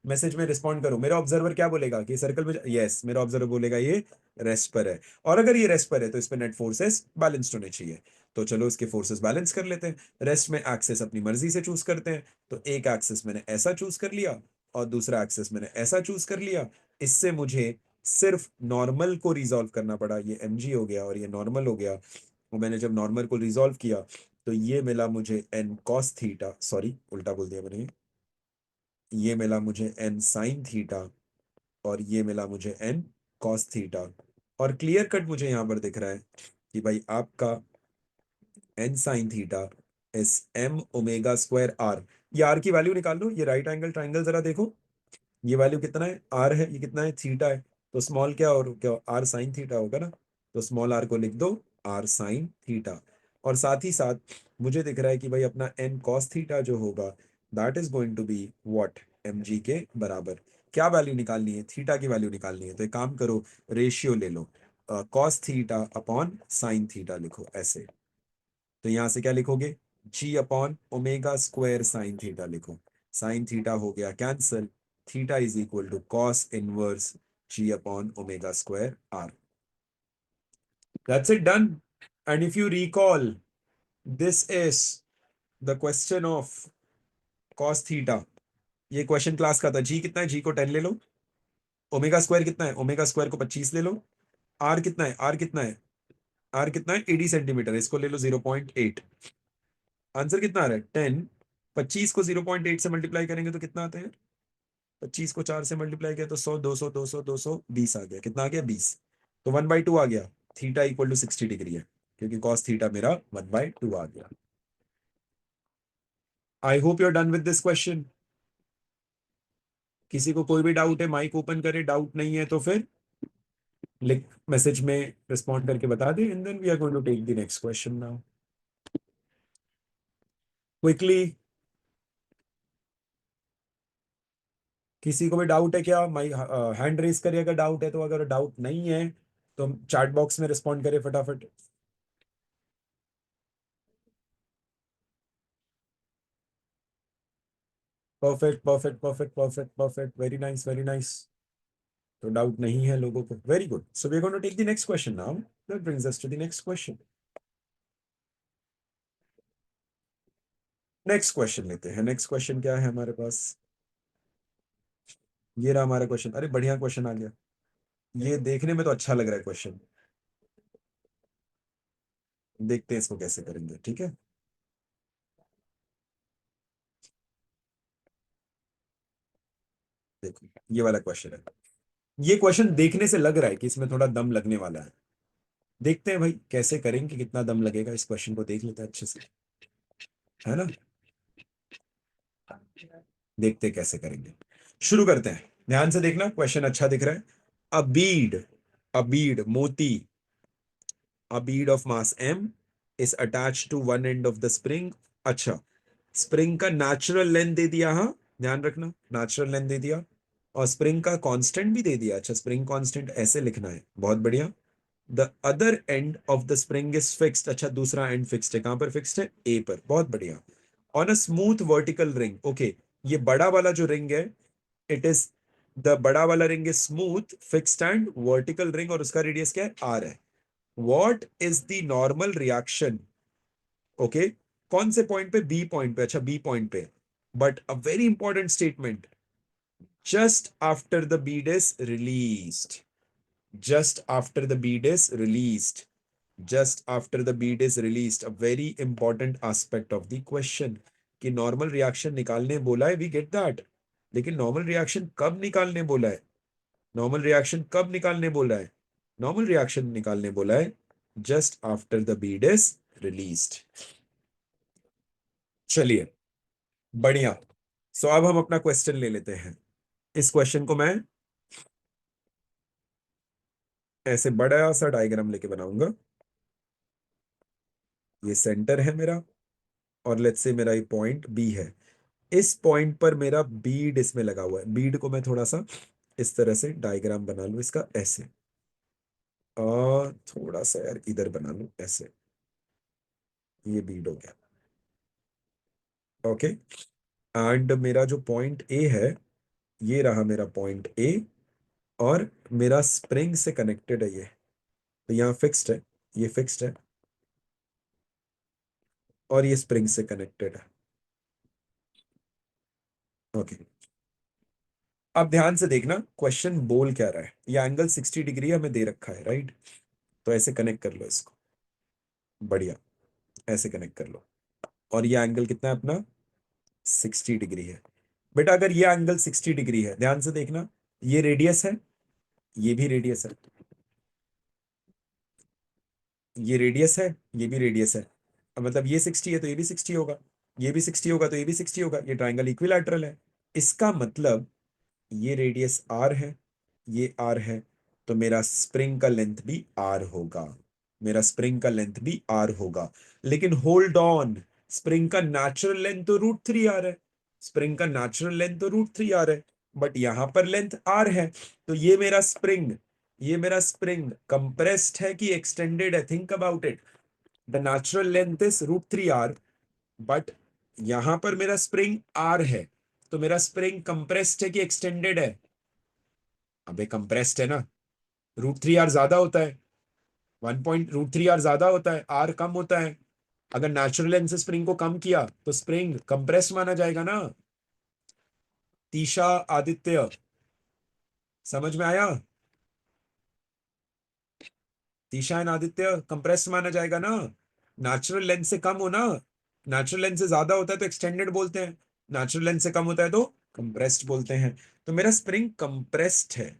मैसेज में रिस्पॉन्ड करो. मेरा ऑब्जर्वर क्या बोलेगा? कि सर्कल में? यस, मेरा ऑब्जर्वर बोलेगा ये रेस्ट पर है. और अगर ये रेस्ट पर है तो इस पे नेट फोर्सेस बैलेंस्ड होने चाहिए. तो चलो इसके फोर्सेस बैलेंस कर लेते हैं. रेस्ट में एक्सेस अपनी मर्जी से चूज करते हैं. तो एक एक्सेस मैंने ऐसा चूज कर लिया और दूसरा एक्सेस मैंने ऐसा चूज कर लिया. इससे मुझे सिर्फ नॉर्मल को रिजॉल्व करना पड़ा. ये mg हो गया और ये नॉर्मल हो गया. और मैंने जब नॉर्मल को रिजॉल्व किया तो ये मिला मुझे n cos थीटा, सॉरी उल्टा बोल दिया मैंने, ये मिला मुझे n sin थीटा, और ये मिला मुझे n cos थीटा. और क्लियर कट मुझे यहां पर दिख रहा है कि भाई आपका n sin theta is m omega square R. ये आर की वैल्यू निकाल लो. ये राइट एंगल ट्राइंगल जरा देखो, ये वैल्यू कितना है? आर है. ये कितना है? थीटा है. तो स्मॉल क्या, और क्या, आर साइन थीटा होगा ना. तो स्मॉल आर को लिख दो आर साइन थीटा. और साथ ही साथ मुझे दिख रहा है कि भाई अपना एन कॉस थीटा जो होगा, that is going to be what? mg के बराबर. क्या वैल्यू निकालनी है? थीटा की वैल्यू निकालनी है. तो एक काम करो, रेशियो ले लो, cos theta upon sine theta लिखो ऐसे. तो यहां से क्या लिखोगे? g upon omega square sine theta लिखो. साइन थीटा हो गया cancel. Theta is equal to cos inverse g upon omega square r. That's it, done. And if you recall, this is the question of cos theta. ये question class का था. g कितना है? g को 10 ले लो. Omega square कितना है? Omega square को 25 ले लो. r कितना है? r कितना है? r कितना है? 80 सेंटीमीटर. इसको ले लो 0.8. आंसर कितना आ रहा है? 10. 25 को 0.8 से मल्टीप्लाई करेंगे तो कितना आता है? 25 को 4 से मल्टीप्लाई किया तो 100, 200, 200, 200, 20 आ गया. कितना आ गया? 20. तो 1/2 आ गया. थीटा इक्वल टू 60 डिग्री है, क्योंकि कॉस थीटा मेरा 1/2 आ गया. I hope you are done with this question. किसी को कोई भी डाउट है, माइक ओपन करे. डाउट नहीं है तो फिर लिख, मैसेज में रिस्पॉन्ड करके बता दे. And then we are going to take the next question now quickly. किसी को भी डाउट है क्या? माई हैंड रेज करिए अगर डाउट है, तो अगर डाउट नहीं है तो चैट बॉक्स में रिस्पॉन्ड करिए फटाफट। Perfect perfect perfect perfect perfect, very nice very nice. तो डाउट नहीं है लोगों को, very good. So we are going to take the next question now. That brings us to the next question. Next question लेते हैं। Next question क्या है हमारे पास? ये रहा हमारा क्वेश्चन। अरे बढ़िया क्वेश्चन आ गया, ये देखने में तो अच्छा लग रहा है क्वेश्चन। देखते हैं इसको कैसे करेंगे, ठीक है। देखो ये वाला क्वेश्चन है। ये क्वेश्चन देखने से लग रहा है कि इसमें थोड़ा दम लगने वाला है। देखते हैं भाई कैसे करेंगे, कितना दम लगेगा। इस क्वेश्चन को देख लेते हैं अच्छे से, है ना। देखते हैं कैसे करेंगे। शुरू करते हैं। ध्यान से देखना, क्वेश्चन अच्छा दिख रहा है। अ बीड, अ बीड मोती, a bead of mass m is attached to one end of the spring। अच्छा, स्प्रिंग का नेचुरल लेंथ दे दिया, हाँ ध्यान रखना, नेचुरल लेंथ दे दिया और स्प्रिंग का कांस्टेंट भी दे दिया। अच्छा, स्प्रिंग कांस्टेंट ऐसे लिखना है, बहुत बढ़िया। The other end of the spring is fixed. अच्छा, दूसरा एंड फिक्स्ड है, कहां पर फिक्स्ड है? ए पर, बहुत बढ़िया। On a smooth vertical ring, okay, ये बड़ा वाला जो रिंग है, इट इज द बड़ा वाला ring is smooth fixed and vertical ring, और उसका रेडियस क्या है? आर है। What is the normal reaction? Okay, कौन से पॉइंट पे? बी पॉइंट पे। अच्छा, बी पॉइंट पे। But a very important statement, just after the Beed is released. Just after the Beed is released. Just after the Beed is released, a very important aspect of the question. कि normal reaction निकालने बोला है, we get that, लेकिन normal reaction कब निकालने बोला है? Normal reaction कब निकालने बोला है? नॉर्मल रिएक्शन निकालने बोला है just after the Beed is released. चलिए बढ़िया। सो अब हम अपना क्वेश्चन ले लेते हैं। इस क्वेश्चन को मैं ऐसे बड़ा सा डायग्राम लेके बनाऊंगा। ये सेंटर है मेरा, और लेट्स से मेरा ये पॉइंट बी है। इस पॉइंट पर मेरा बीड इसमें लगा हुआ है। बीड को मैं थोड़ा सा इस तरह से डायग्राम बना लूं इसका, ऐसे, और थोड़ा सा यार इधर बना लूं ऐसे। ये बीड हो गया, ओके। एंड मेरा जो पॉइंट ए है, ये रहा मेरा पॉइंट ए, और मेरा स्प्रिंग से कनेक्टेड है ये। तो यहाँ फिक्स्ड है, ये फिक्स्ड है, और ये स्प्रिंग से कनेक्टेड है, ओके। अब ध्यान से देखना, क्वेश्चन बोल क्या रहा है। ये एंगल 60 डिग्री हमें दे रखा है, राइट। तो ऐसे कनेक्ट कर लो इसको, बढ़िया, ऐसे कनेक्ट कर लो। और ये एंगल कितना है अपना? 60 डिग्री है। बेटा अगर ये एंगल 60 डिग्री है, ध्यान से देखना, ये रेडियस है, ये भी रेडियस है, ये रेडियस है, ये भी रेडियस है। मतलब ये 60 है तो ये भी 60 होगा, ये भी 60 होगा तो ये भी 60 होगा। ये ट्राइंगल इक्विलैटरल है। इसका मतलब ये रेडियस आर है, ये आर है, तो मेरा स्प्रिंग का लेंथ भी आर होगा। मेरा स्प्रिंग का लेंथ भी आर होगा। लेकिन होल्ड ऑन, स्प्रिंग का नेचुरल लेंथ तो √3r है। स्प्रिंग का नेचुरल लेंथ तो √3r है, बट यहां पर लेंथ आर है। तो ये मेरा स्प्रिंग कंप्रेस्ड है कि एक्सटेंडेड है? Think about it. The natural length is √3r, but यहां पर मेरा स्प्रिंग आर है, तो मेरा स्प्रिंग कंप्रेस्ड है कि एक्सटेंडेड है? अबे कंप्रेस्ड है ना। √3r ज्यादा होता है, 1 √3r ज्यादा होता है, आर कम होता है। अगर नेचुरल लेंथ से स्प्रिंग को कम किया तो स्प्रिंग कंप्रेस्ड माना जाएगा ना। तीशा, आदित्य, समझ में आया? तीशा एंड आदित्य, कंप्रेस्ड माना जाएगा ना। नेचुरल लेंथ से कम हो ना, नेचुरल लेंथ से ज्यादा होता है तो एक्सटेंडेड बोलते हैं, नेचुरल लेंथ से कम होता है तो कंप्रेस्ड बोलते हैं। तो मेरा स्प्रिंग कंप्रेस्ड है,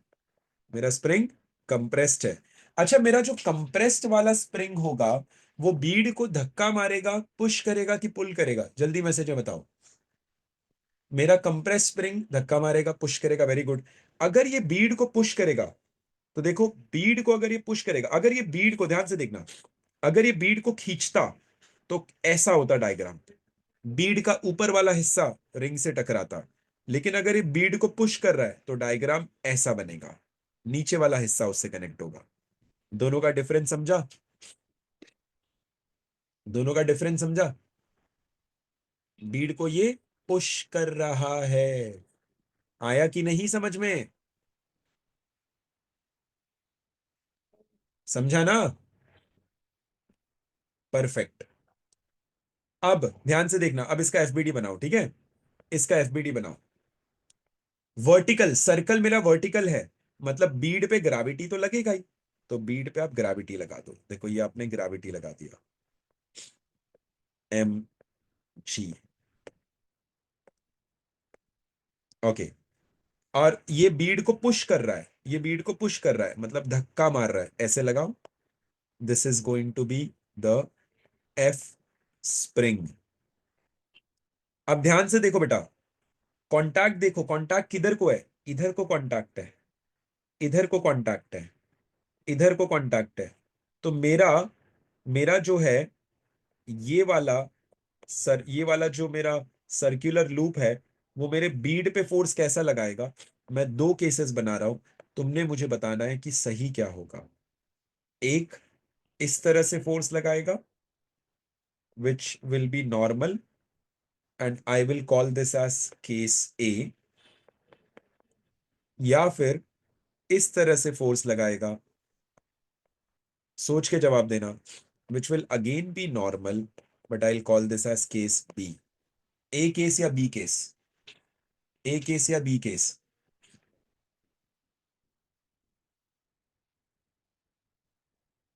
मेरा स्प्रिंग कंप्रेस्ड है। अच्छा, मेरा जो कंप्रेस्ड वाला स्प्रिंग होगा, वो बीड को धक्का मारेगा, पुश करेगा कि पुल करेगा? जल्दी मैसेज में बताओ। मेरा कंप्रेस्ड स्प्रिंग धक्का मारेगा, पुश करेगा, वेरी गुड। अगर ये बीड को पुश करेगा, तो देखो बीड को अगर ये पुश करेगा, अगर ये बीड को, ध्यान से देखना, अगर ये बीड को खींचता तो ऐसा होता डायग्राम। बीड का ऊपर वाला हिस्सा रिंग से टकराता, लेकिन अगर ये बीड को पुश कर रहा है तो डायग्राम ऐसा बनेगा, नीचे वाला हिस्सा उससे कनेक्ट होगा। दोनों का डिफरेंस समझा? दोनों का डिफरेंस समझा? बीड को ये पुश कर रहा है, आया कि नहीं समझ में? समझा ना? परफेक्ट। अब ध्यान से देखना, अब इसका एफबीडी बनाओ, ठीक है? इसका एफबीडी बनाओ। वर्टिकल सर्कल मेरा वर्टिकल है, मतलब बीड पे ग्रेविटी तो लगेगा ही, तो बीड पे आप ग्रेविटी लगा दो। देखो ये आपने ग्रेविटी लगा दिया, एम जी, ओके। और ये बीड को पुश कर रहा है, ये बीड को पुश कर रहा है मतलब धक्का मार रहा है, ऐसे लगाओ। This is going to be the F spring. अब ध्यान से देखो बेटा, कांटेक्ट देखो, कांटेक्ट किधर को है? इधर को कांटेक्ट है, इधर को कांटेक्ट है, इधर को कांटेक्ट है। तो मेरा मेरा जो है ये वाला ये वाला जो मेरा सर्कुलर लूप है, वो मेरे बीड पे फोर्स कैसा लगाएगा? मैं दो केसेस बना रहा हूं, तुमने मुझे बताना है कि सही क्या होगा। एक इस तरह से फोर्स लगाएगा which will be normal and I will call this as case A, या फिर इस तरह से फोर्स लगाएगा, सोच के जवाब देना, which will again be normal but I will call this as case B. A case या बी केस? ए केस या बी केस?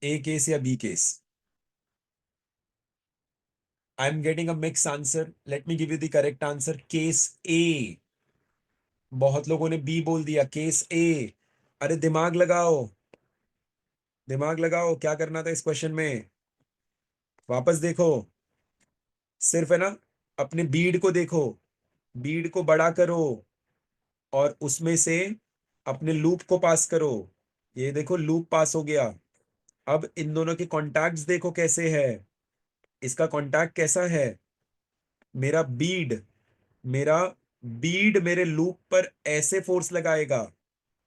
ए केस या B case? I am getting a mix answer, let me give you the correct answer, case A. बहुत लोगों ने B बोल दिया, case ए। अरे दिमाग लगाओ, दिमाग लगाओ, क्या करना था इस क्वेश्चन में? वापस देखो, सिर्फ है ना अपने बीड को देखो, बीड को बड़ा करो और उसमें से अपने लूप को पास करो। ये देखो लूप पास हो गया। अब इन दोनों के कॉन्टैक्ट्स देखो कैसे है, इसका कॉन्टैक्ट कैसा है? मेरा बीड मेरा बीड मेरे लूप पर ऐसे फोर्स लगाएगा,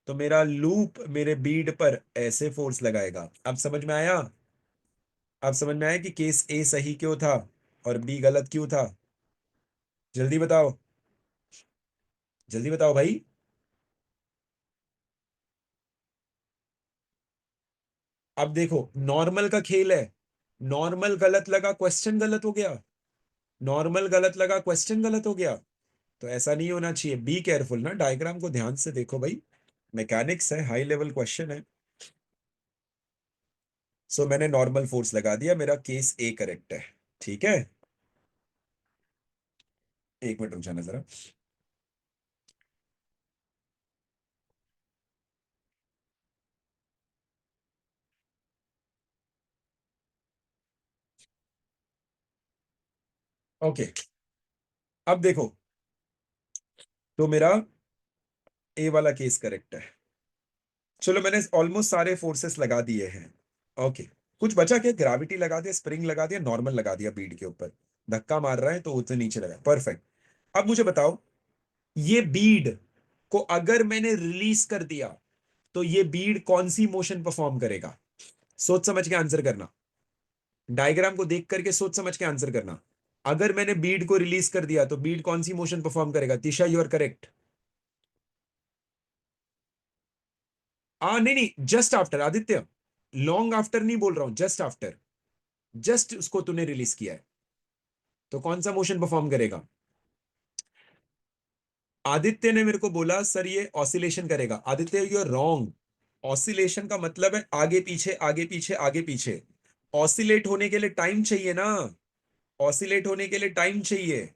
तो मेरा लूप मेरे बीड पर ऐसे फोर्स लगाएगा। अब समझ में आया? अब समझ में आया कि केस ए सही क्यों था और बी गलत क्यों था? जल्दी बताओ, जल्दी बताओ भाई। अब देखो नॉर्मल का खेल है, नॉर्मल गलत लगा क्वेश्चन गलत हो गया, नॉर्मल गलत लगा क्वेश्चन गलत हो गया। तो ऐसा नहीं होना चाहिए, बी केयरफुल ना, डायग्राम को ध्यान से देखो भाई, मैकेनिक्स है, हाई लेवल क्वेश्चन है। सो मैंने नॉर्मल फोर्स लगा दिया, मेरा केस ए करेक्ट है, ठीक है? एक मिनट रुक जाना जरा। ओके, अब देखो, तो मेरा ए वाला केस करेक्ट है। चलो मैंने ऑलमोस्ट सारे फोर्सेस लगा दिए हैं। ओके, कुछ बचा क्या? ग्रेविटी लगा दिया, स्प्रिंग लगा दिया, नॉर्मल लगा दिया बीड के ऊपर, धक्का मार रहा है तो उतने नीचे लगा, परफेक्ट। अब मुझे बताओ, ये बीड को अगर मैंने रिलीज कर दिया तो ये बीड कौन सी मोशन परफॉर्म करेगा? सोच समझ के आंसर करना, डायग्राम को देख करके सोच समझ के आंसर करना। अगर मैंने बीड को रिलीज कर दिया तो बीड कौन सी मोशन परफॉर्म करेगा? Tisha you are correct. नहीं नहीं, just after Aditya, long after नहीं बोल रहा हूं, जस्ट आफ्टर, जस्ट उसको तूने रिलीज किया है तो कौन सा मोशन परफॉर्म करेगा? आदित्य ने मेरे को बोला सर ये ऑसिलेशन करेगा। Aditya you are wrong, oscillation का मतलब है आगे पीछे आगे पीछे आगे पीछे। ऑसिलेट होने के लिए टाइम चाहिए ना, ऑसिलेट होने के लिए टाइम चाहिए।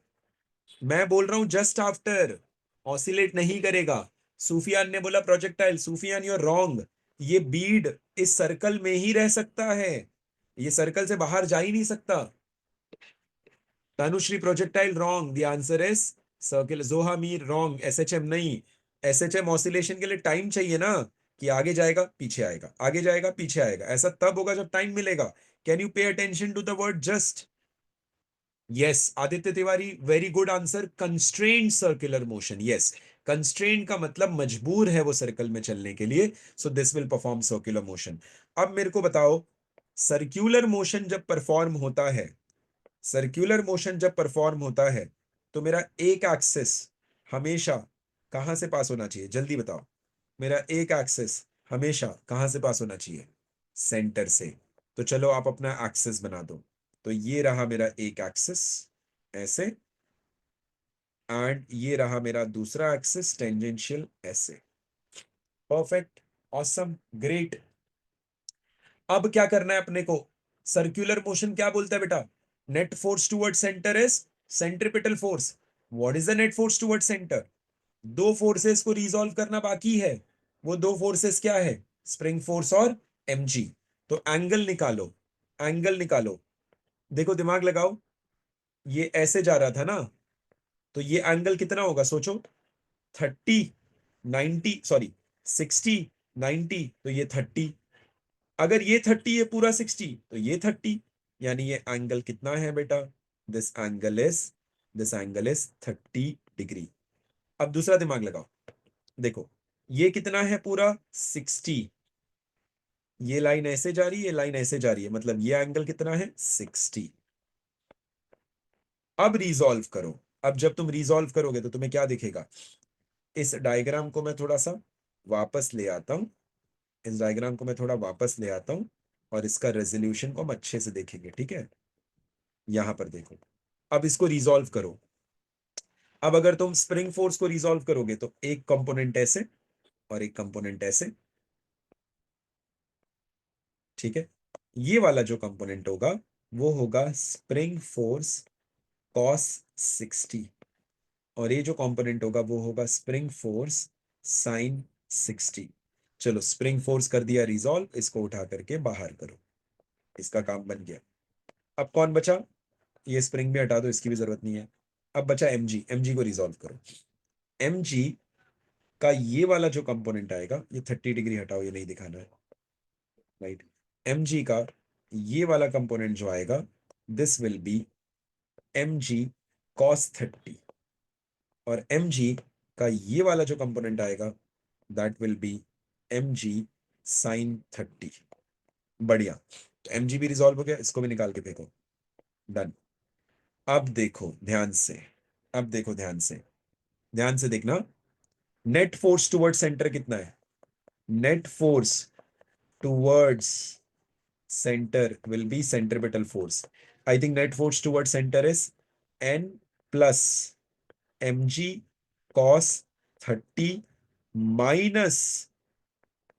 मैं बोल रहा हूं जस्ट आफ्टर, ऑसिलेट नहीं करेगा। सूफियान ने बोला projectile, Sufiyan you are wrong, ये बीड इस सर्कल में ही रह सकता है, ये सर्कल से बाहर जा ही नहीं सकता। Tanushree projectile wrong, the answer is circle. जोहा मीर रॉन्ग, एसएचएम नहीं, एसएचएम ऑसिलेशन के लिए टाइम चाहिए ना, कि आगे जाएगा पीछे आएगा, आगे जाएगा पीछे आएगा, ऐसा तब होगा जब टाइम मिलेगा। Can you pay attention to the word just? Yes Aditya Tiwari, very good answer, constrained circular motion. Yes, constrained का मतलब मजबूर है वो सर्कल में चलने के लिए, so this will perform circular motion. अब मेरे को बताओ, सर्कुलर मोशन जब परफॉर्म होता है, सर्कुलर मोशन जब परफॉर्म होता है, तो मेरा एक एक्सिस हमेशा कहां से पास होना चाहिए? जल्दी बताओ, मेरा एक एक्सिस हमेशा कहां से पास होना चाहिए? सेंटर से। तो चलो आप अपना एक्सिस बना दो। तो ये रहा मेरा एक एक्सिस ऐसे, एंड ये रहा मेरा दूसरा एक्सिस टेंजेंशियल ऐसे। Perfect, awesome, great. अब क्या करना है अपने को? सर्कुलर मोशन क्या बोलता है बेटा? Net force toward centre is centripetal force. What is the net force toward centre? दो फोर्सेस को रिजॉल्व करना बाकी है। वो दो फोर्सेस क्या है? स्प्रिंग फोर्स और mg। तो एंगल निकालो, एंगल निकालो। देखो दिमाग लगाओ, ये ऐसे जा रहा था ना, तो ये एंगल कितना होगा सोचो? 30, 90, सॉरी 60, 90, तो ये 30। अगर ये 30 है पूरा 60, तो ये 30, यानी ये एंगल कितना है बेटा? This angle is 30 degree. अब दूसरा दिमाग लगाओ, देखो ये कितना है पूरा? 60। ये लाइन ऐसे जा रही है, ये लाइन ऐसे जा रही है, मतलब ये एंगल कितना है? 60। अब रिजॉल्व करो। अब जब तुम रिजॉल्व करोगे तो तुम्हें क्या दिखेगा? इस डायग्राम को मैं थोड़ा सा वापस ले आता हूं, इस डायग्राम को मैं थोड़ा वापस ले आता हूं, और इसका रेजोल्यूशन को हम अच्छे से देखेंगे, ठीक है? यहां पर देखो, अब इसको रिजॉल्व करो। अब अगर तुम स्प्रिंग फोर्स को रिजॉल्व करोगे तो एक कंपोनेंट ऐसे और एक कंपोनेंट ऐसे, ठीक है? ये वाला जो कंपोनेंट होगा वो होगा स्प्रिंग फोर्स कॉस 60, और ये जो कंपोनेंट होगा वो होगा स्प्रिंग फोर्स साइन 60। चलो स्प्रिंग फोर्स कर दिया रिजॉल्व, इसको उठा करके बाहर करो, इसका काम बन गया। अब कौन बचा? ये स्प्रिंग भी हटा दो, इसकी भी जरूरत नहीं है। अब बचा mg, mg को रिजॉल्व करो। mg का ये वाला जो कंपोनेंट आएगा, ये 30 डिग्री हटाओ, ये नहीं दिखाना है, राइट? mg का ये वाला कंपोनेंट जो आएगा, this will be mg cos 30, और mg का ये वाला जो कंपोनेंट आएगा, that will B mg sin 30। बढ़िया, तो mg भी रिजॉल्व हो गया, इसको भी निकाल के फेंको, डन। अब देखो ध्यान से, अब देखो ध्यान से, ध्यान से देखना, नेट फोर्स टुवर्ड्स सेंटर कितना है? Net force towards center will be centripetal force. I think net force towards center is n plus mg cos 30 minus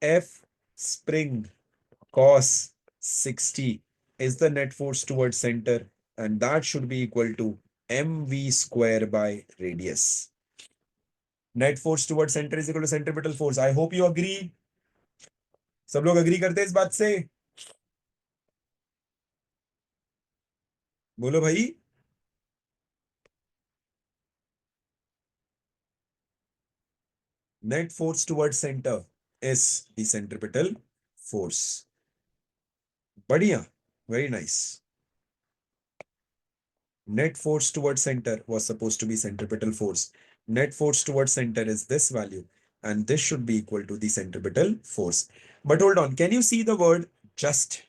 f spring cos 60 is the net force towards center, and that should be equal to mv square by radius. Net force towards center is equal to centripetal force. I hope you agree. सब लोग agree करते हैं इस बात से? बोलो भाई। Net force towards center is the centripetal force. बढ़िया, very nice. Net force towards center was supposed to be centripetal force. Net force towards center is this value, and this should be equal to the centripetal force. But hold on, can you see the word just?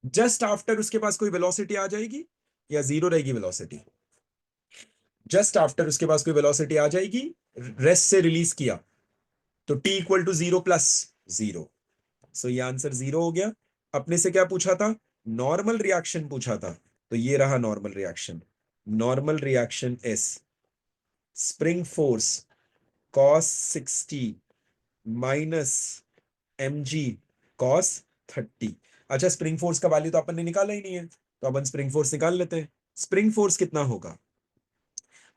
Just after उसके पास कोई velocity आ जाएगी या zero रहेगी velocity? Just after उसके पास कोई velocity आ जाएगी, rest से release किया, तो t equal to 0 plus 0. सो ये आंसर 0 हो गया। अपने से क्या पूछा था? नॉर्मल रिएक्शन पूछा था, तो ये रहा normal reaction. Normal reaction is spring force cos 60 minus mg cos 30। अच्छा, स्प्रिंग फोर्स का वैल्यू तो अपन ने निकाला ही नहीं है, तो अपन स्प्रिंग फोर्स निकाल लेते हैं। स्प्रिंग फोर्स कितना होगा?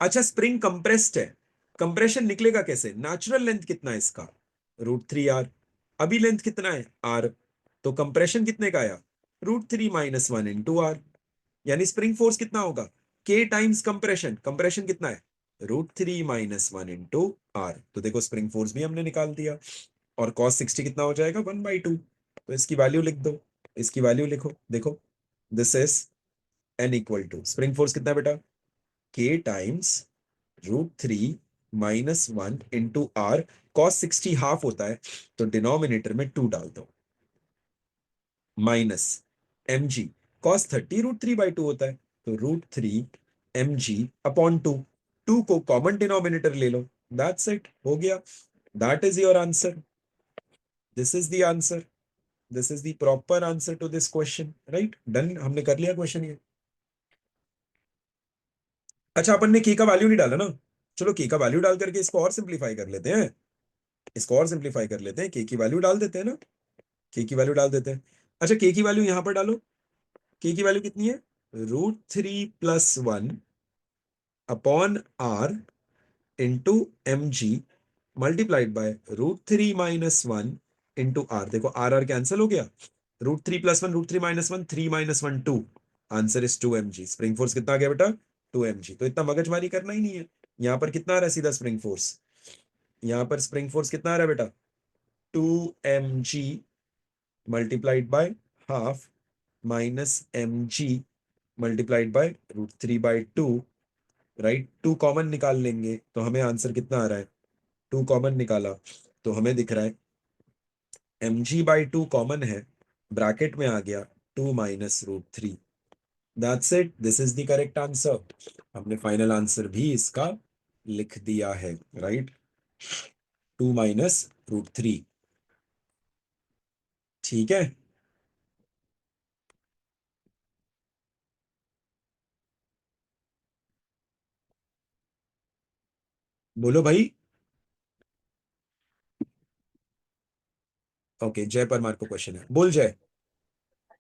अच्छा, स्प्रिंग कंप्रेस्ड है, कंप्रेशन निकलेगा कैसे? नेचुरल लेंथ कितना है इसका? √3r। अभी लेंथ कितना है? r। तो कंप्रेशन कितने का आया? √3 - 1 × r। यानी स्प्रिंग फोर्स कितना होगा? k times compression. कंप्रेशन कितना है? √3 - 1 × r। तो देखो स्प्रिंग फोर्स भी हमने निकाल दिया, और cos 60 कितना हो जाएगा? 1/2। तो इसकी वैल्यू लिख दो, इसकी वैल्यू लिखो, देखो this is N equal to spring force कितना है बेटा, k times √3 minus 1 into r, cos 60 half होता है तो डिनोमिनेटर में 2 डाल दो, माइनस mg, cos 30 √3/2 होता है तो √3 mg अपॉन 2, 2 को कॉमन डिनोमिनेटर ले लो, दैट्स इट, हो गया, that is your answer, this is the answer, this is the proper answer to this question, right, done, हमने कर लिया क्वेश्चन ये। अच्छा अपन ने के का वैल्यू नहीं डाला ना, चलो के का वैल्यू डाल करके इसको और सिंप्लीफाई कर लेते हैं, इसको और सिंप्लीफाई कर लेते हैं, के की वैल्यू डाल देते हैं ना, के की वैल्यू डाल देते हैं। अच्छा के की वैल्यू यहां पर डालो, के की वैल्यू कितनी है, √3 + 1 upon r into mg multiplied by √3 - 1 into r, देखो आर आर कैंसिल हो गया, √3 + 1 √3 - 1 3 - 1 2, answer is 2 mg, spring force कितना आ गया बेटा 2 mg, तो इतना मगजमारी करना ही नहीं है, यहां पर कितना आ रहा है सीधा स्प्रिंग फोर्स, यहां पर स्प्रिंग फोर्स कितना आ रहा है बेटा 2 mg multiplied by half minus mg multiplied bye √3/2, right, 2 common निकाल लेंगे तो हमें आंसर कितना आ रहा है, 2 कॉमन निकाला तो हमें दिख रहा है mg/2 कॉमन है, ब्रैकेट में आ गया 2 - √3, that's it, this is the correct answer, हमने फाइनल आंसर भी इसका लिख दिया है, राइट, 2 - √3, ठीक है। बोलो भाई, ओके, जय परमार को क्वेश्चन है, बोल जय।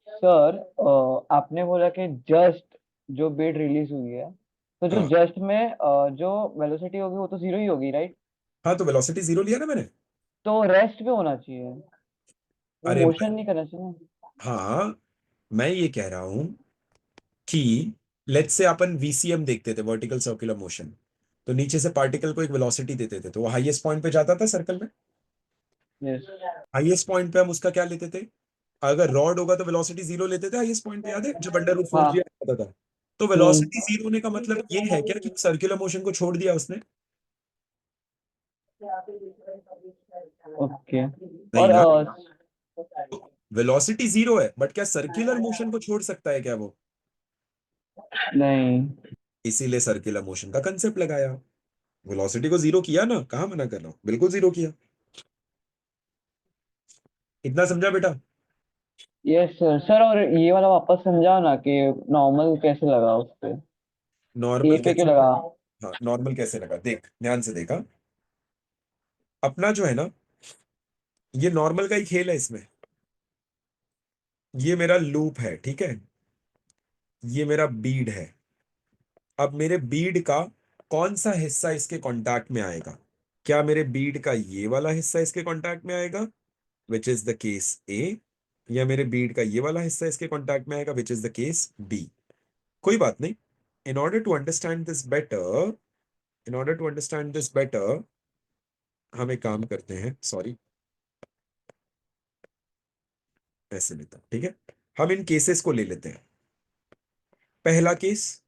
सर आपने बोला कि जस्ट जो बिट रिलीज हुई है, तो जो हाँ जस्ट में जो वेलोसिटी होगी वो तो जीरो ही होगी, राइट? हाँ, तो वेलोसिटी 0 लिया ना मैंने, तो रेस्ट पे होना चाहिए, वो अरे मोशन नहीं करना चाहिए ना? हाँ, मैं ये कह रहा हूं कि लेट्स से अपन वीसीएम देखते थे, वर्टिकल सर्कुलर मोशन, तो नीचे से पार्टिकल को एक वेलोसिटी देते थे तो वो हाईएस्ट पॉइंट पे जाता था सर्कल में, यस। हाईएस्ट पॉइंट पे हम उसका क्या लेते थे, अगर रॉड होगा तो वेलोसिटी 0 लेते थे हाईएस्ट पॉइंट पे, याद है जब √4g हाँ। आता था, तो वेलोसिटी 0 होने का मतलब ये है क्या कि सर्कुलर मोशन को छोड़ दिया उसने, ओके। नहीं और ना, वेलोसिटी 0 है बट क्या सर्कुलर मोशन को छोड़ सकता है क्या वो, नहीं। इसीलिए सर्कुलर मोशन का कंसेप्ट लगाया, वेलोसिटी को 0 किया ना, कहां मना कर रहा हूं, बिल्कुल 0 किया, इतना समझा बेटा। Yes sir. सर और ये वाला वापस समझाओ ना कि नॉर्मल कैसे लगा उस पे, ए नॉर्मल पे क्यों कैसे, लगा? हाँ नॉर्मल कैसे लगा, देख ध्यान से देखा, अपना जो है ना, ये नॉर्मल का ही खेल है इसमें, ये मेरा लूप है, ठीक है, ये मेरा बीड है, अब मेरे बीड का कौन सा हिस्सा इसके कांटेक्ट में आएगा, क्या मेरे बीड का ये वाला हिस्सा इसके कांटेक्ट में आएगा which is the case A, या मेरे बीड का ये वाला हिस्सा इसके कांटेक्ट में आएगा which is the case B, कोई बात नहीं, in order to understand this better, in order to understand this better हम एक काम करते हैं, सॉरी ऐसे लेता हूं, ठीक है, हम इन केसेस को ले लेते हैं, पहला केस,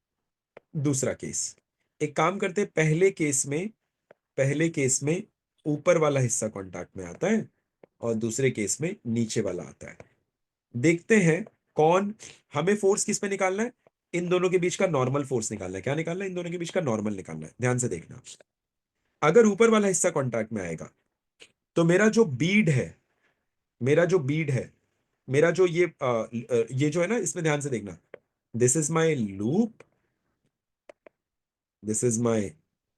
दूसरा केस, एक काम करते हैं, पहले केस में ऊपर वाला हिस्सा कांटेक्ट में आता है और दूसरे केस में नीचे वाला आता है, देखते हैं कौन, हमें फोर्स किस पे निकालना है, इन दोनों के बीच का नॉर्मल फोर्स निकालना है, क्या निकालना है, इन दोनों के बीच का नॉर्मल निकालना है, ध्यान से देखना, अगर ऊपर वाला हिस्सा कांटेक्ट में आएगा तो मेरा जो बीड है, मेरा जो बीड है, मेरा जो ये जो है ना, इसमें ध्यान से देखना, this is my loop, this is my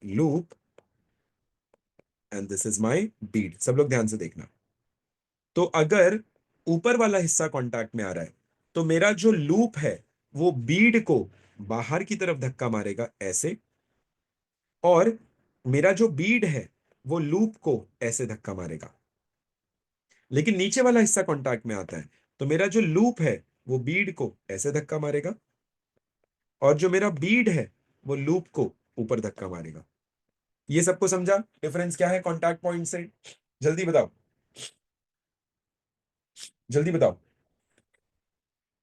loop and this is my Beed, सब लोग ध्यान से देखना, तो अगर ऊपर वाला हिस्सा कांटेक्ट में आ रहा है तो मेरा जो लूप है वो बीड को बाहर की तरफ धक्का मारेगा ऐसे, और मेरा जो बीड है वो लूप को ऐसे धक्का मारेगा, लेकिन नीचे वाला हिस्सा कांटेक्ट में आता है तो मेरा जो लूप है वो बीड को ऐसे धक्का मारेगा, और जो मेरा बीड है वो लूप को ऊपर धक्का मारेगा, ये सबको समझा डिफरेंस क्या है कांटेक्ट पॉइंट से, जल्दी बताओ, जल्दी बताओ,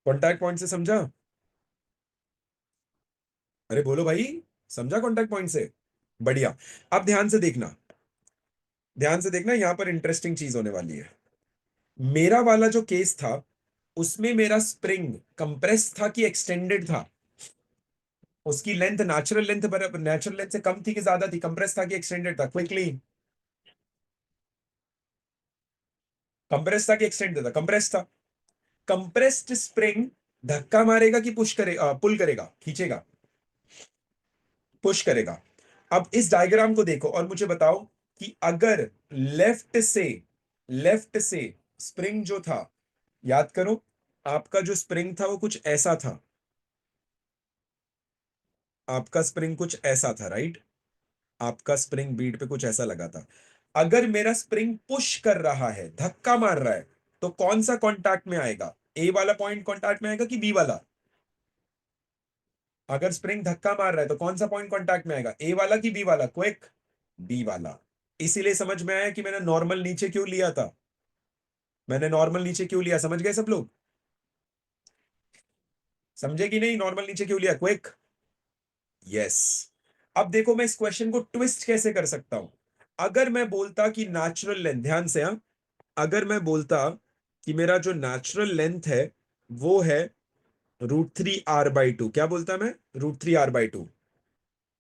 कांटेक्ट पॉइंट से समझा, अरे बोलो भाई, समझा कॉन्टैक्ट पॉइंट से? बढ़िया। अब ध्यान से देखना, ध्यान से देखना, यहां पर इंटरेस्टिंग चीज होने वाली है। मेरा वाला जो केस था उसमें मेरा स्प्रिंग कंप्रेस था कि एक्सटेंडेड था? उसकी लेंथ नेचुरल लेंथ बराबर, नेचुरल लेंथ से कम थी कि ज्यादा थी? कंप्रेस था कि एक्सटेंडेड था? क्विकली, कंप्रेस था कि एक्सटेंडेड था? कंप्रेस था। कंप्रेस्ड स्प्रिंग धक्का मारेगा कि पुश करेगा, पुल करेगा, खींचेगा? पुश करेगा। अब इस डायग्राम को देखो और मुझे बताओ कि अगर लेफ्ट से स्प्रिंग जो था, याद करो आपका जो स्प्रिंग था वो कुछ ऐसा था, आपका स्प्रिंग कुछ ऐसा था, राइट? आपका स्प्रिंग बीट पे कुछ ऐसा लगा था। अगर मेरा स्प्रिंग पुश कर रहा है, धक्का मार रहा है, तो कौन सा कांटेक्ट में आएगा? ए वाला पॉइंट कांटेक्ट में आएगा कि बी वाला? अगर स्प्रिंग धक्का मार रहा है तो कौन सा पॉइंट कांटेक्ट में आएगा, ए वाला कि बी वाला? क्विक, बी वाला। इसीलिए समझ में आया कि मैंने नॉर्मल नीचे क्यों लिया था, मैंने नॉर्मल नीचे क्यों लिया? समझ गए सब लोग? समझे कि नहीं नॉर्मल नीचे क्यों लिया? Quick, yes. अब देखो मैं इस क्वेश्चन को ट्विस्ट कैसे कर सकता हूं। अगर मैं बोलता कि नेचुरल लेंथ, ध्यान से, हाँ, अगर मैं बोलता कि मेरा जो नेचुरल लेंथ है वो है √3r/2, क्या बोलता मैं? √3r/2,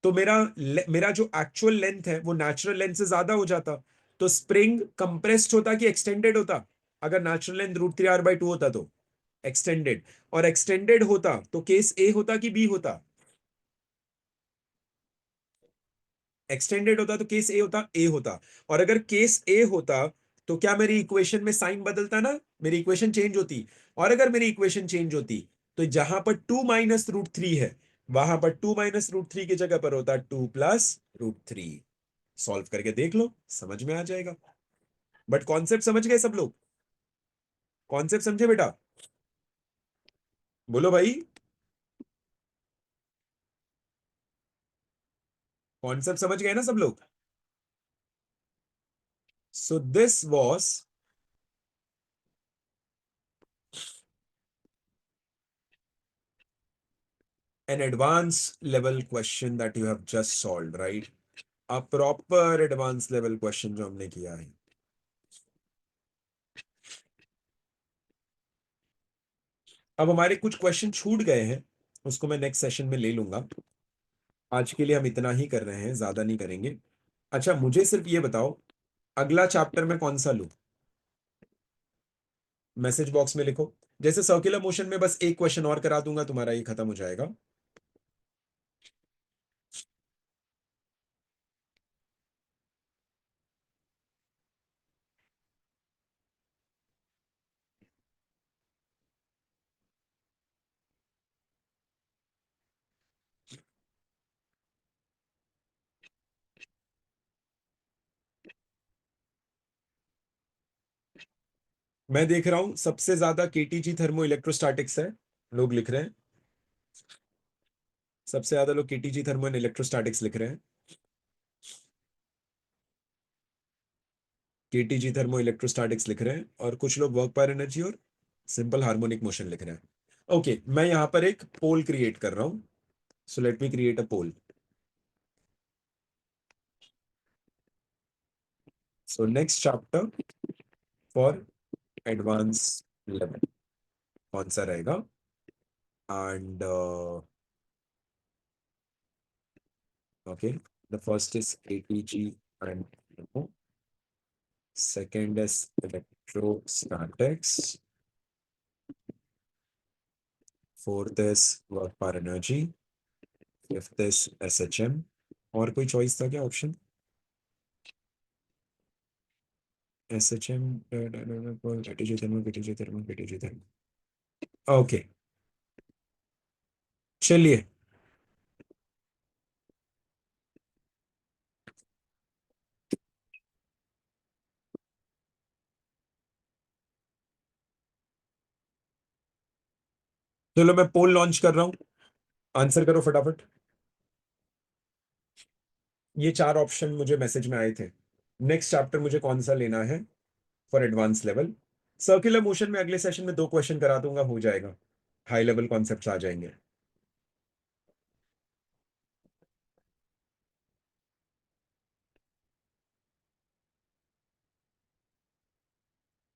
तो मेरा जो एक्चुअल लेंथ है वो नेचुरल लेंथ से ज्यादा हो जाता। तो स्प्रिंग कंप्रेस्ड होता कि एक्सटेंडेड होता? अगर नेचुरल लेंथ √3r/2 होता तो एक्सटेंडेड, और एक्सटेंडेड होता तो केस ए होता कि बी होता? एक्सटेंडेड होता तो केस ए होता, ए होता। और अगर केस ए होता तो क्या मेरी इक्वेशन में साइन बदलता ना, मेरी इक्वेशन चेंज होती। और अगर मेरी इक्वेशन चेंज होती तो जहां पर 2 माइनस √3 है, वहां पर 2 माइनस √3 की जगह पर होता 2 प्लस √3। सॉल्व करके देख लो, समझ में आ जाएगा। बट कॉन्सेप्ट समझ गए सब लोग? कॉन्सेप्ट समझे बेटा? बोलो भाई, कॉन्सेप्ट समझ गए ना सब लोग? So this was an advanced level question that you have just solved, right? A proper advanced level question जो हमने किया है। अब हमारे कुछ क्वेश्चन छूट गए हैं, उसको मैं नेक्स्ट सेशन में ले लूंगा। आज के लिए हम इतना ही कर रहे हैं, ज्यादा नहीं करेंगे। अच्छा मुझे सिर्फ ये बताओ, अगला चैप्टर में कौन सा लूं? मैसेज बॉक्स में लिखो। जैसे सर्कुलर मोशन में बस एक क्वेश्चन और करा दूंगा, तुम्हारा ये खत्म हो जाएगा। मैं देख रहा हूं सबसे ज्यादा केटीजी थर्मो इलेक्ट्रोस्टैटिक्स है, लोग लिख रहे हैं। सबसे ज्यादा लोग केटीजी थर्मो एंड इलेक्ट्रोस्टैटिक्स लिख रहे हैं। केटीजी थर्मो इलेक्ट्रोस्टैटिक्स लिख रहे हैं, और कुछ लोग वर्क पर एनर्जी और सिंपल हार्मोनिक मोशन लिख रहे हैं। ओके, मैं यहां पर एक पोल क्रिएट कर रहा हूं। So let me create a poll. So next chapter for advance level कौन सा रहेगा? And okay, the first is KTG and second is electrostatics, fourth is work per energy, fifth is SHM। और कोई choice था क्या option? SHM, KTG thermal, KTG thermal, KTG thermal. Okay चलिए, चलो मैं पोल लॉन्च कर रहा हूं, आंसर करो फटाफट। ये 4 ऑप्शन मुझे मैसेज में आए थे। नेक्स्ट चैप्टर मुझे कौन सा लेना है for advance level? Circular motion में अगले सेशन में 2 क्वेश्चन करा दूंगा, हो जाएगा, हाई लेवल कॉन्सेप्ट्स आ जाएंगे।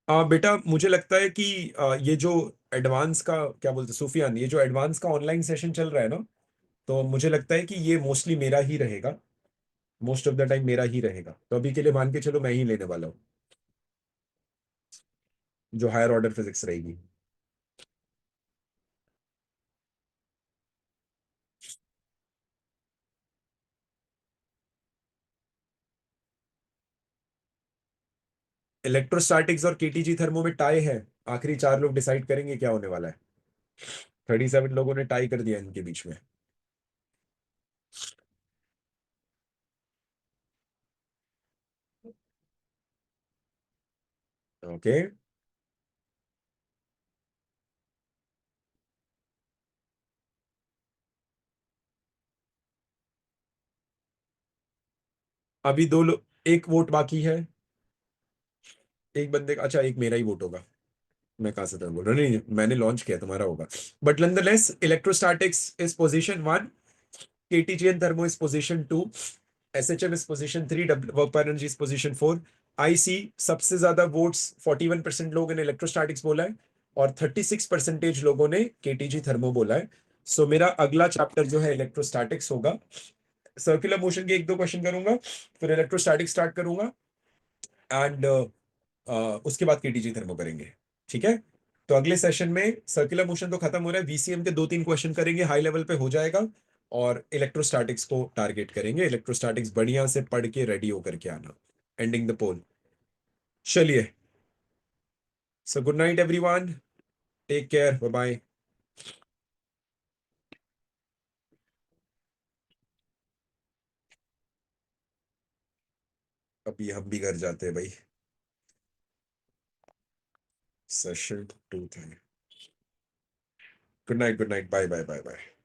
बेटा मुझे लगता है कि ये जो एडवांस का क्या बोलते हैं सुफियान, ये जो एडवांस का ऑनलाइन सेशन चल रहा है ना, तो मुझे लगता है कि ये मोस्टली मेरा ही रहेगा, मोस्ट ऑफ द टाइम मेरा ही रहेगा। तो अभी के लिए मान के चलो मैं ही लेने वाला हूँ जो हायर ऑर्डर फिजिक्स रहेगी। इलेक्ट्रोस्टैटिक्स और केटीजी थर्मो में टाई है, आखिरी 4 लोग डिसाइड करेंगे क्या होने वाला है। 37 लोगों ने टाई कर दिया इनके बीच में। ओके, अभी 2 लोग, एक वोट बाकी है, एक बंदे का, अच्छा एक मेरा ही वोट होगा। मैं कहा से था बोल रहा, नहीं मैंने लॉन्च किया, तुम्हारा होगा। But nonetheless electrostatics is position 1, KTG and thermo is position 2, SHM is position 3, work पर एनर्जी इज पोजीशन 4। आईसी सबसे ज्यादा वोट्स 41% लोगों ने इलेक्ट्रोस्टैटिक्स बोला है और 36% लोगों ने केटीजी थर्मो बोला है। सो मेरा अगला चैप्टर जो है इलेक्ट्रोस्टैटिक्स होगा। सर्कुलर मोशन के 1-2 क्वेश्चन करूंगा, फिर इलेक्ट्रोस्टैटिक्स स्टार्ट करूंगा एंड उसके बाद केटीजी थर्मो करेंगे। ठीक है, तो अगले सेशन में सर्कुलर मोशन तो खत्म हो रहा है, वीसीएम के 2-3 क्वेश्चन करेंगे, हाई लेवल पे हो जाएगा, और इलेक्ट्रोस्टैटिक्स को टारगेट करेंगे। इलेक्ट्रोस्टैटिक्स बढ़िया से पढ़ के रेडी होकर के आना। Ending the poll. चलिए, so good night everyone, take care, bye bye. अभी हम भी घर जाते हैं भाई, सेशन 2 था। Good night, good night, bye bye bye bye.